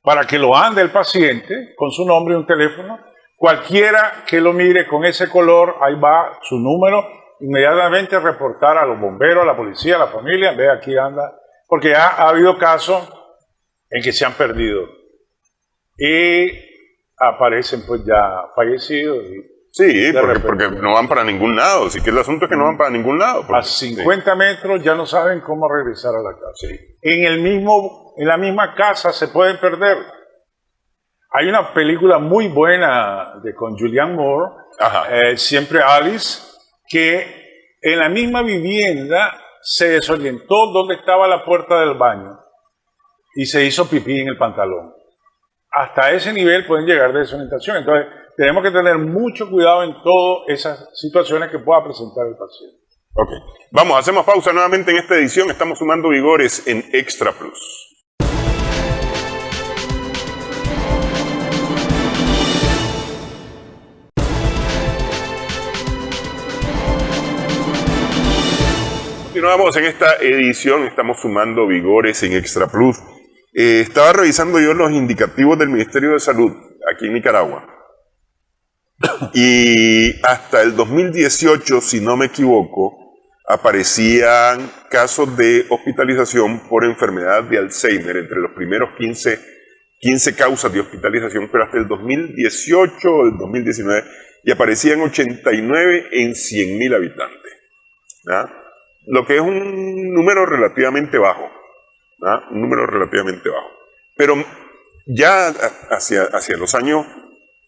para que lo ande el paciente con su nombre y un teléfono. Cualquiera que lo mire con ese color, ahí va su número, inmediatamente reportar a los bomberos, a la policía, a la familia, ve aquí anda, porque ha habido casos en que se han perdido y aparecen pues ya fallecidos. Sí, repente. porque no van para ningún lado. Así que el asunto es que no van para ningún lado. A 50 metros ya no saben cómo regresar a la casa. En la misma casa se pueden perder. Hay una película muy buena con Julianne Moore, Siempre Alice, que en la misma vivienda se desorientó dónde estaba la puerta del baño y se hizo pipí en el pantalón. Hasta ese nivel pueden llegar de desorientación. Entonces, tenemos que tener mucho cuidado en todas esas situaciones que pueda presentar el paciente. Ok. Vamos, hacemos pausa nuevamente en esta edición. Estamos sumando vigores en Extra Plus. Continuamos en esta edición, estamos sumando vigores en Extra Plus. Estaba revisando yo los indicativos del Ministerio de Salud aquí en Nicaragua. Y hasta el 2018, si no me equivoco, aparecían casos de hospitalización por enfermedad de Alzheimer entre los primeros 15 causas de hospitalización, pero hasta el 2018 o el 2019 y aparecían 89 en 100.000 habitantes. ¿Verdad? Lo que es un número relativamente bajo. ¿Verdad? Un número relativamente bajo. Pero ya hacia los años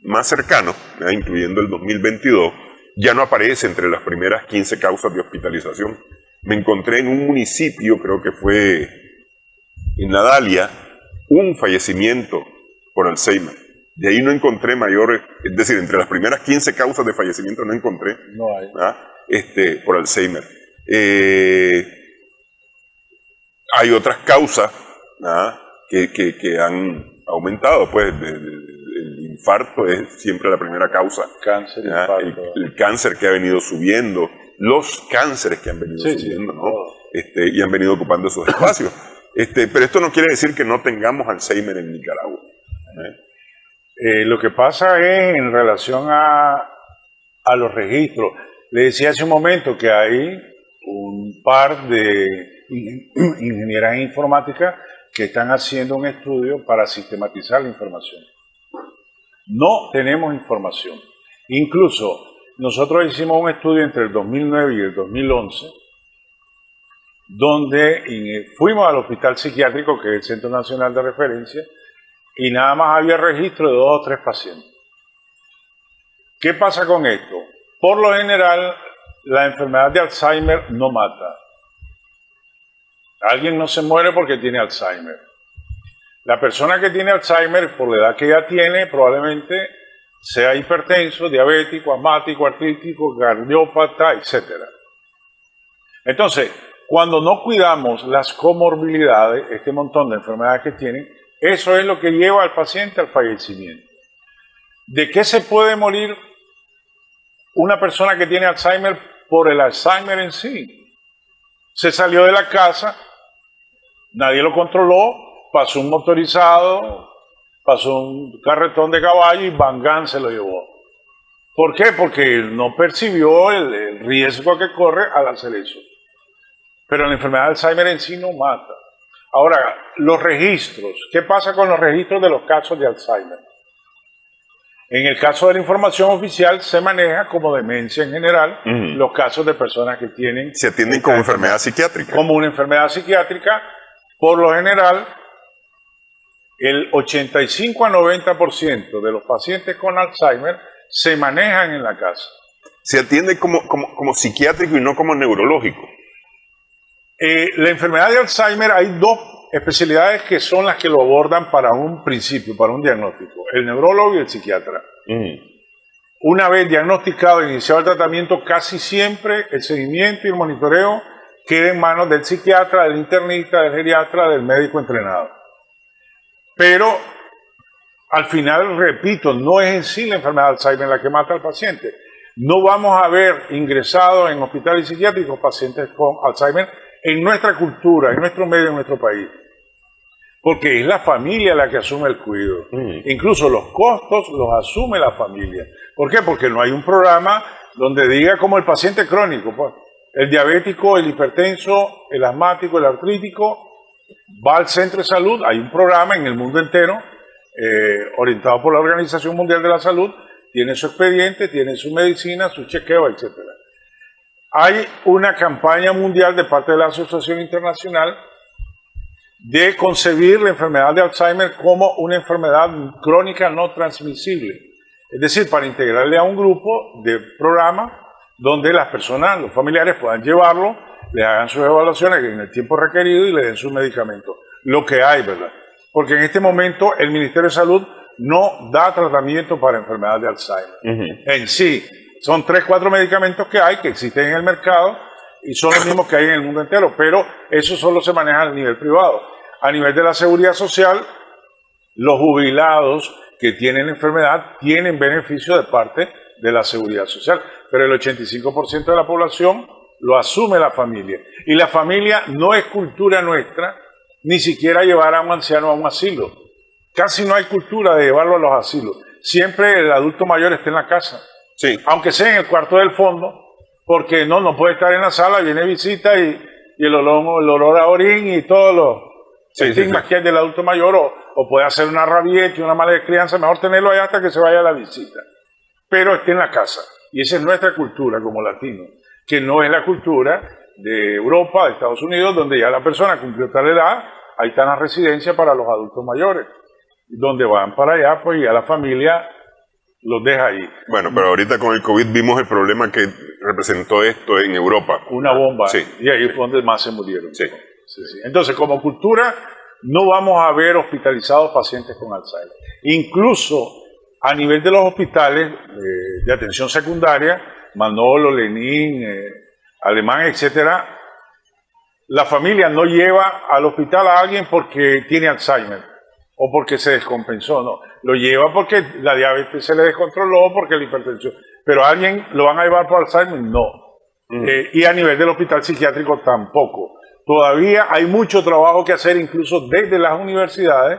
más cercanos, ¿verdad? Incluyendo el 2022, ya no aparece entre las primeras 15 causas de hospitalización. Me encontré en un municipio, creo que fue en Nadalia, un fallecimiento por Alzheimer. De ahí no encontré mayores, es decir, entre las primeras 15 causas de fallecimiento no encontré No hay. por Alzheimer. Hay otras causas que han aumentado, pues el infarto es siempre la primera causa. Cáncer, infarto. El cáncer que ha venido subiendo, los cánceres que han venido subiendo, ¿no? Y han venido ocupando esos espacios. Pero esto no quiere decir que no tengamos Alzheimer en Nicaragua. Lo que pasa es en relación a los registros. Le decía hace un momento que hay un par de ingenieras en informática que están haciendo un estudio para sistematizar la información. No tenemos información. Incluso nosotros hicimos un estudio entre el 2009 y el 2011 donde fuimos al hospital psiquiátrico, que es el Centro Nacional de Referencia, y nada más había registro de 2 o 3 pacientes. ¿Qué pasa con esto? Por lo general, la enfermedad de Alzheimer no mata. Alguien no se muere porque tiene Alzheimer. La persona que tiene Alzheimer, por la edad que ya tiene, probablemente sea hipertenso, diabético, asmático, artrítico, cardiópata, etc. Entonces, cuando no cuidamos las comorbilidades, este montón de enfermedades que tienen, eso es lo que lleva al paciente al fallecimiento. ¿De qué se puede morir una persona que tiene Alzheimer por el Alzheimer en sí? Se salió de la casa, nadie lo controló, pasó un motorizado, pasó un carretón de caballo y Van Gogh se lo llevó. ¿Por qué? Porque no percibió el riesgo que corre al hacer eso. Pero la enfermedad de Alzheimer en sí no mata. Ahora, los registros. ¿Qué pasa con los registros de los casos de Alzheimer? En el caso de la información oficial se maneja como demencia en general los casos de personas que tienen... Se atienden como enfermedad psiquiátrica. Como una enfermedad psiquiátrica. Por lo general, el 85 a 90% de los pacientes con Alzheimer se manejan en la casa. Se atiende como psiquiátrico y no como neurológico. La enfermedad de Alzheimer, hay dos especialidades que son las que lo abordan para un principio, para un diagnóstico: el neurólogo y el psiquiatra. Una vez diagnosticado e iniciado el tratamiento, casi siempre el seguimiento y el monitoreo queda en manos del psiquiatra, del internista, del geriatra, del médico entrenado. Pero al final, repito, no es en sí la enfermedad de Alzheimer la que mata al paciente. No vamos a ver ingresados en hospitales psiquiátricos pacientes con Alzheimer en nuestra cultura, en nuestro medio, en nuestro país. Porque es la familia la que asume el cuidado. Incluso los costos los asume la familia. ¿Por qué? Porque no hay un programa donde diga como el paciente crónico, pues, el diabético, el hipertenso, el asmático, el artrítico, va al centro de salud. Hay un programa en el mundo entero, orientado por la Organización Mundial de la Salud, tiene su expediente, tiene su medicina, su chequeo, etc. Hay una campaña mundial de parte de la Asociación Internacional de concebir la enfermedad de Alzheimer como una enfermedad crónica no transmisible. Es decir, para integrarle a un grupo de programa donde las personas, los familiares puedan llevarlo, le hagan sus evaluaciones en el tiempo requerido y le den sus medicamentos. Lo que hay, ¿verdad? Porque en este momento el Ministerio de Salud no da tratamiento para enfermedad de Alzheimer. En sí, son 3 o 4 medicamentos que hay, que existen en el mercado y son los mismos que hay en el mundo entero, pero eso solo se maneja a nivel privado. A nivel de la seguridad social, los jubilados que tienen enfermedad tienen beneficio de parte de la seguridad social, pero el 85% de la población lo asume la familia. Y la familia no es cultura nuestra, ni siquiera llevar a un anciano a un asilo. Casi no hay cultura de llevarlo a los asilos. Siempre el adulto mayor está en la casa. Sí. Aunque sea en el cuarto del fondo, porque no puede estar en la sala, viene visita y el olor a orín y todos los estigmas que hay del adulto mayor, o puede hacer una rabieta y una mala crianza, mejor tenerlo ahí hasta que se vaya a la visita. Pero esté en la casa. Y esa es nuestra cultura como latinos, que no es la cultura de Europa, de Estados Unidos, donde ya la persona cumplió tal edad, ahí están las residencias para los adultos mayores, donde van para allá, pues ya la familia los deja ahí. Bueno, pero ahorita con el COVID vimos el problema que representó esto en Europa. Una bomba, sí, y ahí fue donde más se murieron. Sí. Entonces, como cultura, no vamos a ver hospitalizados pacientes con Alzheimer. Incluso a nivel de los hospitales de atención secundaria, Manolo, Lenín, Alemán, etcétera, la familia no lleva al hospital a alguien porque tiene Alzheimer o porque se descompensó, no. Lo lleva porque la diabetes se le descontroló, porque la hipertensión. Pero a alguien lo van a llevar por Alzheimer, no. Y a nivel del hospital psiquiátrico tampoco. Todavía hay mucho trabajo que hacer, incluso desde las universidades,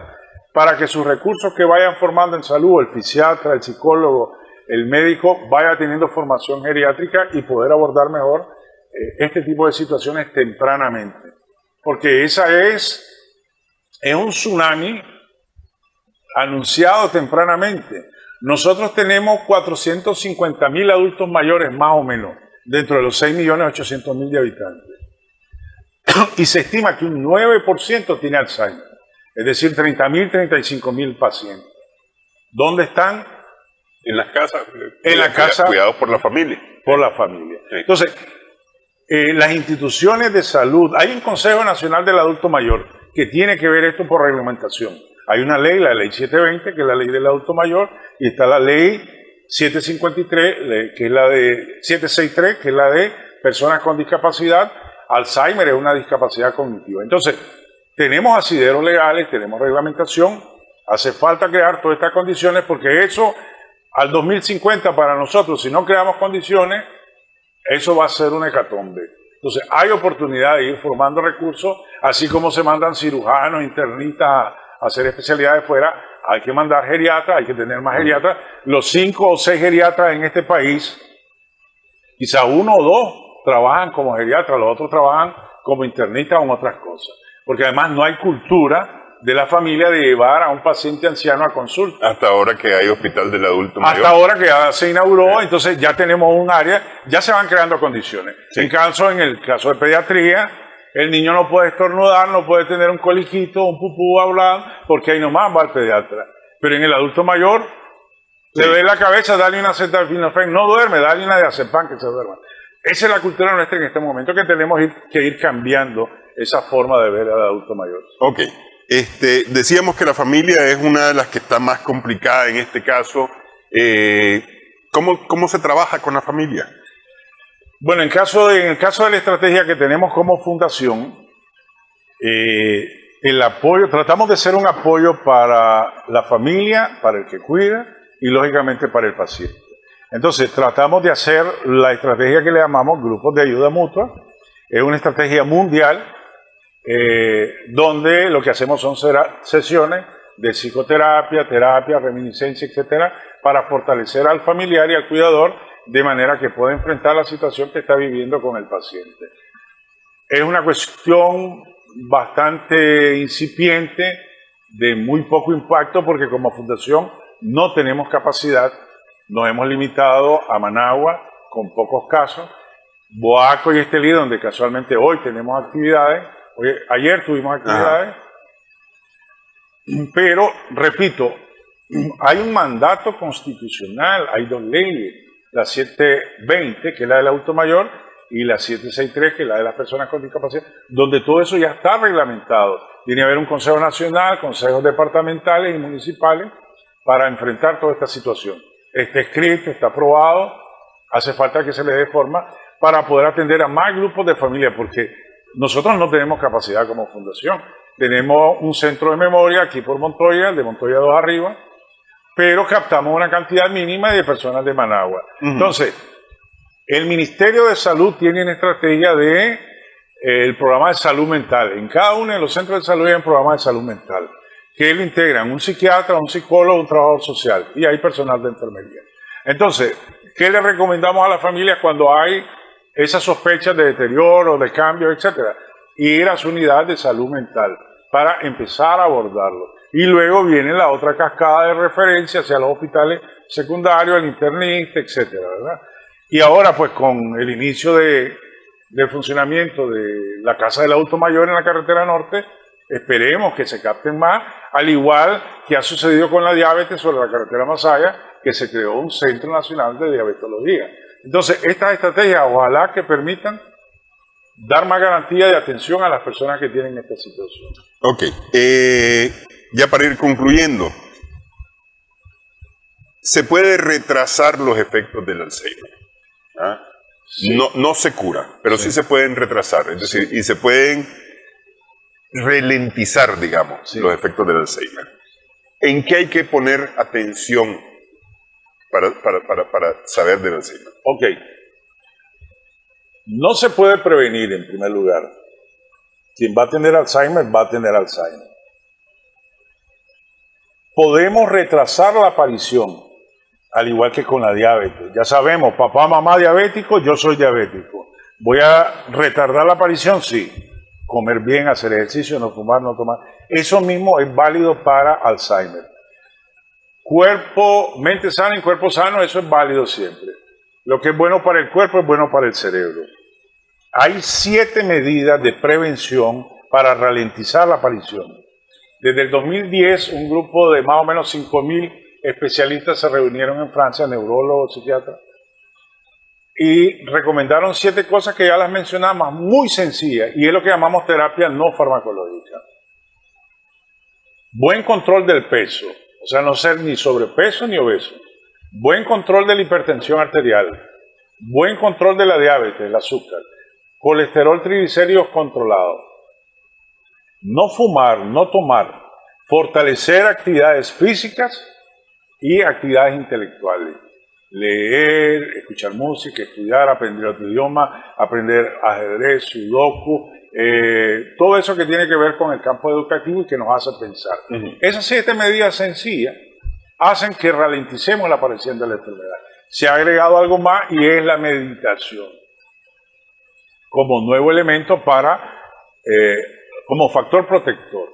para que sus recursos que vayan formando en salud, el fisiatra, el psicólogo, el médico, vaya teniendo formación geriátrica y poder abordar mejor este tipo de situaciones tempranamente. Porque esa es un tsunami anunciado tempranamente. Nosotros tenemos 450.000 adultos mayores más o menos, dentro de los 6.800.000 de habitantes. Y se estima que un 9% tiene Alzheimer, es decir, 30.000, 35.000 pacientes. ¿Dónde están? En las casas. En la casa. Cuidados por la familia. Por la familia. Sí. Entonces, las instituciones de salud, hay un Consejo Nacional del Adulto Mayor que tiene que ver esto por reglamentación. Hay una ley, la ley 720, que es la ley del adulto mayor, y está la ley 753, que es la de 763, que es la de personas con discapacidad. Alzheimer es una discapacidad cognitiva. Entonces, tenemos asideros legales, tenemos reglamentación, hace falta crear todas estas condiciones, porque eso, al 2050 para nosotros, si no creamos condiciones, eso va a ser una hecatombe. Entonces, hay oportunidad de ir formando recursos, así como se mandan cirujanos, internistas a hacer especialidades fuera, hay que mandar geriatras, hay que tener más geriatras. Los 5 o 6 geriatras en este país, quizá 1 o 2 trabajan como geriatras, los otros trabajan como internistas o en otras cosas. Porque además no hay cultura de la familia de llevar a un paciente anciano a consulta. Hasta ahora que hay hospital del adulto mayor. Hasta ahora que ya se inauguró, entonces ya tenemos un área, ya se van creando condiciones. Sí. En el caso de pediatría, el niño no puede estornudar, no puede tener un coliquito, un pupú hablado, porque ahí nomás va al pediatra. Pero en el adulto mayor, le duele la cabeza, dale una acetaminofén, no duerme, dale una diazepam que se duerma. Esa es la cultura nuestra en este momento, que tenemos que ir cambiando esa forma de ver al adulto mayor. Ok. Decíamos que la familia es una de las que está más complicada en este caso. ¿Cómo se trabaja con la familia? Bueno, en el caso de la estrategia que tenemos como fundación, el apoyo, tratamos de ser un apoyo para la familia, para el que cuida y lógicamente para el paciente. Entonces tratamos de hacer la estrategia que le llamamos grupos de ayuda mutua. Es una estrategia mundial donde lo que hacemos son sesiones de psicoterapia, terapia, reminiscencia, etcétera, para fortalecer al familiar y al cuidador de manera que pueda enfrentar la situación que está viviendo con el paciente. Es una cuestión bastante incipiente, de muy poco impacto, porque como fundación no tenemos capacidad, nos hemos limitado a Managua con pocos casos, Boaco y Estelí, donde casualmente hoy tenemos actividades. Ayer tuvimos actividades, pero, repito, hay un mandato constitucional, hay dos leyes, la 720, que es la del adulto mayor, y la 763, que es la de las personas con discapacidad, donde todo eso ya está reglamentado. Tiene que haber un consejo nacional, consejos departamentales y municipales para enfrentar toda esta situación. Está escrito, está aprobado, hace falta que se le dé forma para poder atender a más grupos de familia, porque nosotros no tenemos capacidad como fundación. Tenemos un centro de memoria aquí por Montoya, el de Montoya 2 arriba, pero captamos una cantidad mínima de personas de Managua. Entonces, el Ministerio de Salud tiene una estrategia de el programa de salud mental. En cada uno de los centros de salud hay un programa de salud mental, que lo integran un psiquiatra, un psicólogo, un trabajador social, y hay personal de enfermería. Entonces, ¿qué le recomendamos a las familias cuando hay esas sospechas de deterioro, de cambio, etcétera? Ir a su unidad de salud mental para empezar a abordarlo. Y luego viene la otra cascada de referencia hacia los hospitales secundarios, el internista, etcétera, ¿verdad? Y ahora, pues, con el inicio del funcionamiento de la Casa del Adulto Mayor en la carretera norte, esperemos que se capten más, al igual que ha sucedido con la diabetes sobre la carretera Masaya, que se creó un Centro Nacional de Diabetología. Entonces, estas estrategias ojalá que permitan dar más garantía de atención a las personas que tienen esta situación. Ok, ya para ir concluyendo, ¿se puede retrasar los efectos del Alzheimer? ¿Ah? Sí. No se cura, pero sí se pueden retrasar, es decir, y se pueden ralentizar, digamos, los efectos del Alzheimer. ¿En qué hay que poner atención para saber del Alzheimer? Ok. No se puede prevenir, en primer lugar. Quien va a tener Alzheimer, va a tener Alzheimer. Podemos retrasar la aparición, al igual que con la diabetes. Ya sabemos, papá, mamá diabético, yo soy diabético. ¿Voy a retardar la aparición? Sí. Comer bien, hacer ejercicio, no fumar, no tomar. Eso mismo es válido para Alzheimer. Mente sana y cuerpo sano, eso es válido siempre. Lo que es bueno para el cuerpo es bueno para el cerebro. Hay 7 medidas de prevención para ralentizar la aparición. Desde el 2010, un grupo de más o menos 5.000 especialistas se reunieron en Francia, neurólogos, psiquiatras, y recomendaron 7 cosas que ya las mencionamos, muy sencillas, y es lo que llamamos terapia no farmacológica. Buen control del peso, o sea, no ser ni sobrepeso ni obeso. Buen control de la hipertensión arterial, buen control de la diabetes, el azúcar, colesterol triglicéridos controlado, no fumar, no tomar, fortalecer actividades físicas y actividades intelectuales, leer, escuchar música, estudiar, aprender otro idioma, aprender ajedrez, sudoku, todo eso que tiene que ver con el campo educativo y que nos hace pensar. Esas 7 medidas sencillas hacen que ralenticemos la aparición de la enfermedad. Se ha agregado algo más y es la meditación como nuevo elemento como factor protector.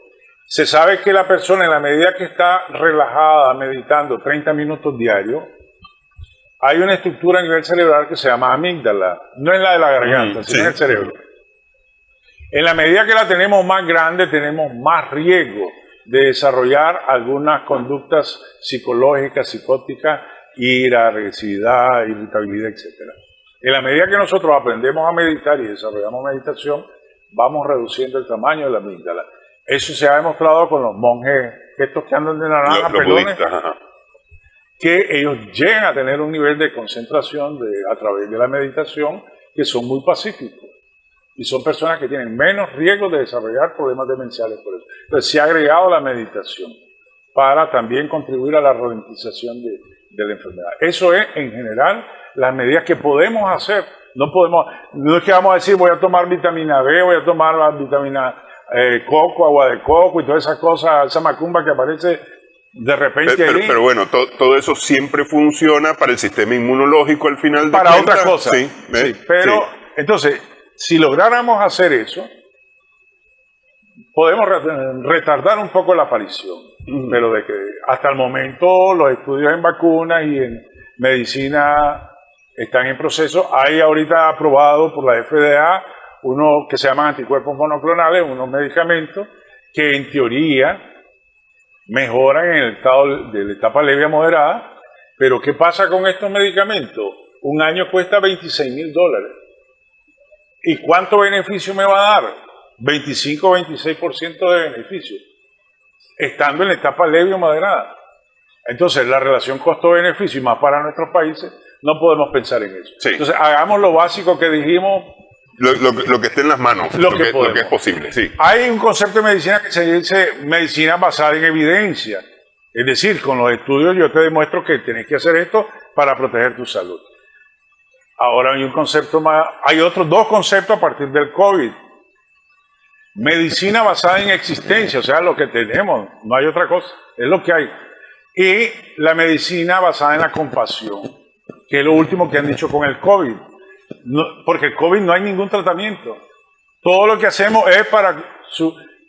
Se sabe que la persona, en la medida que está relajada, meditando 30 minutos diarios, hay una estructura a nivel cerebral que se llama amígdala. No es la de la garganta, sino en el cerebro. En la medida que la tenemos más grande, tenemos más riesgo de desarrollar algunas conductas psicológicas, psicóticas, ira, agresividad, irritabilidad, etc. En la medida que nosotros aprendemos a meditar y desarrollamos meditación, vamos reduciendo el tamaño de la amígdala. Eso se ha demostrado con los monjes, estos que andan de naranja, pelones, que ellos llegan a tener un nivel de concentración a través de la meditación que son muy pacíficos. Y son personas que tienen menos riesgo de desarrollar problemas demenciales por eso. Entonces se ha agregado la meditación para también contribuir a la ralentización de la enfermedad. Eso es, en general, las medidas que podemos hacer. No es que vamos a decir voy a tomar vitamina B, voy a tomar vitamina coco, agua de coco y todas esas cosas, esa macumba que aparece de repente pero bueno, todo eso siempre funciona para el sistema inmunológico al final de para cuentas. Otra cosa. Sí, pero entonces, si lográramos hacer eso, podemos retardar un poco la aparición. Pero de que hasta el momento los estudios en vacunas y en medicina están en proceso. Hay ahorita aprobado por la FDA uno que se llaman anticuerpos monoclonales, unos medicamentos que en teoría mejoran en el estado de la etapa leve a moderada. Pero ¿qué pasa con estos medicamentos? Un año cuesta $26,000. ¿Y cuánto beneficio me va a dar? 25 o 26% de beneficio, estando en la etapa leve o moderada. Entonces, la relación costo-beneficio, y más para nuestros países, no podemos pensar en eso. Sí. Entonces, hagamos lo básico que dijimos. Lo que esté en las manos, lo que es posible. Sí. Hay un concepto de medicina que se dice medicina basada en evidencia. Es decir, con los estudios yo te demuestro que tienes que hacer esto para proteger tu salud. Ahora hay un concepto más, hay otros dos conceptos a partir del COVID. Medicina basada en existencia, o sea, lo que tenemos, no hay otra cosa, es lo que hay. Y la medicina basada en la compasión, que es lo último que han dicho con el COVID. Porque el COVID no hay ningún tratamiento. Todo lo que hacemos es para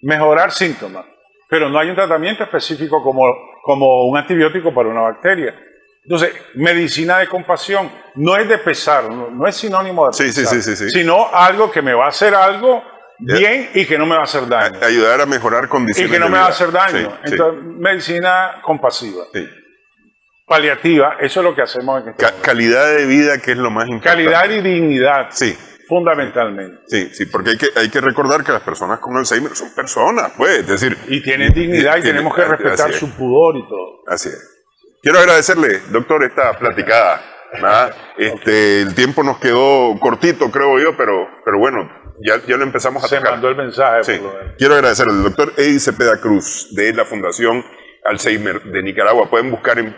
mejorar síntomas, pero no hay un tratamiento específico como un antibiótico para una bacteria. Entonces, medicina de compasión no es de pesar, no es sinónimo de pesar, sino algo que me va a hacer algo bien y que no me va a hacer daño. Ayudar a mejorar condiciones y que no de me vida. va a hacer daño. Entonces, medicina compasiva. Paliativa, eso es lo que hacemos en este momento. Calidad de vida, que es lo más importante. Calidad y dignidad, fundamentalmente. Sí, porque hay que recordar que las personas con Alzheimer son personas, pues, es decir... Y tienen dignidad y tenemos que respetar su pudor y todo. Así es. Quiero agradecerle, doctor, esta platicada. El tiempo nos quedó cortito, creo yo, pero bueno, ya lo empezamos a tocar. Se mandó el mensaje. Sí. Quiero agradecerle al doctor Eddie Cepeda Cruz, de la Fundación Alzheimer de Nicaragua. Pueden buscar en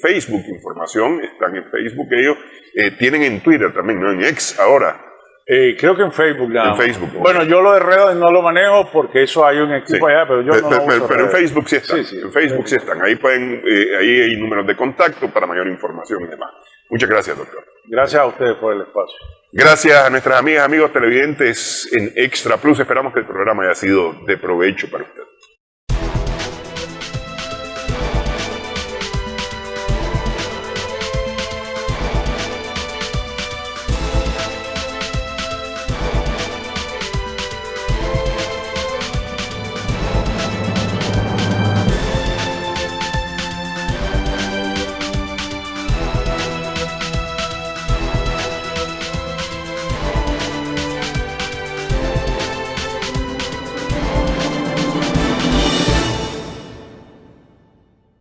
Facebook información, están en Facebook ellos. Tienen en Twitter también, ¿no? En X ahora. Creo que en Facebook. En Facebook. Bueno, yo lo de redes no lo manejo porque eso hay un equipo allá, pero yo no lo uso. Pero en Facebook sí están. En Facebook sí están. Ahí ahí hay números de contacto para mayor información y demás. Muchas gracias, doctor. Gracias a ustedes por el espacio. Gracias a nuestras amigas, amigos televidentes en Extra Plus. Esperamos que el programa haya sido de provecho para ustedes.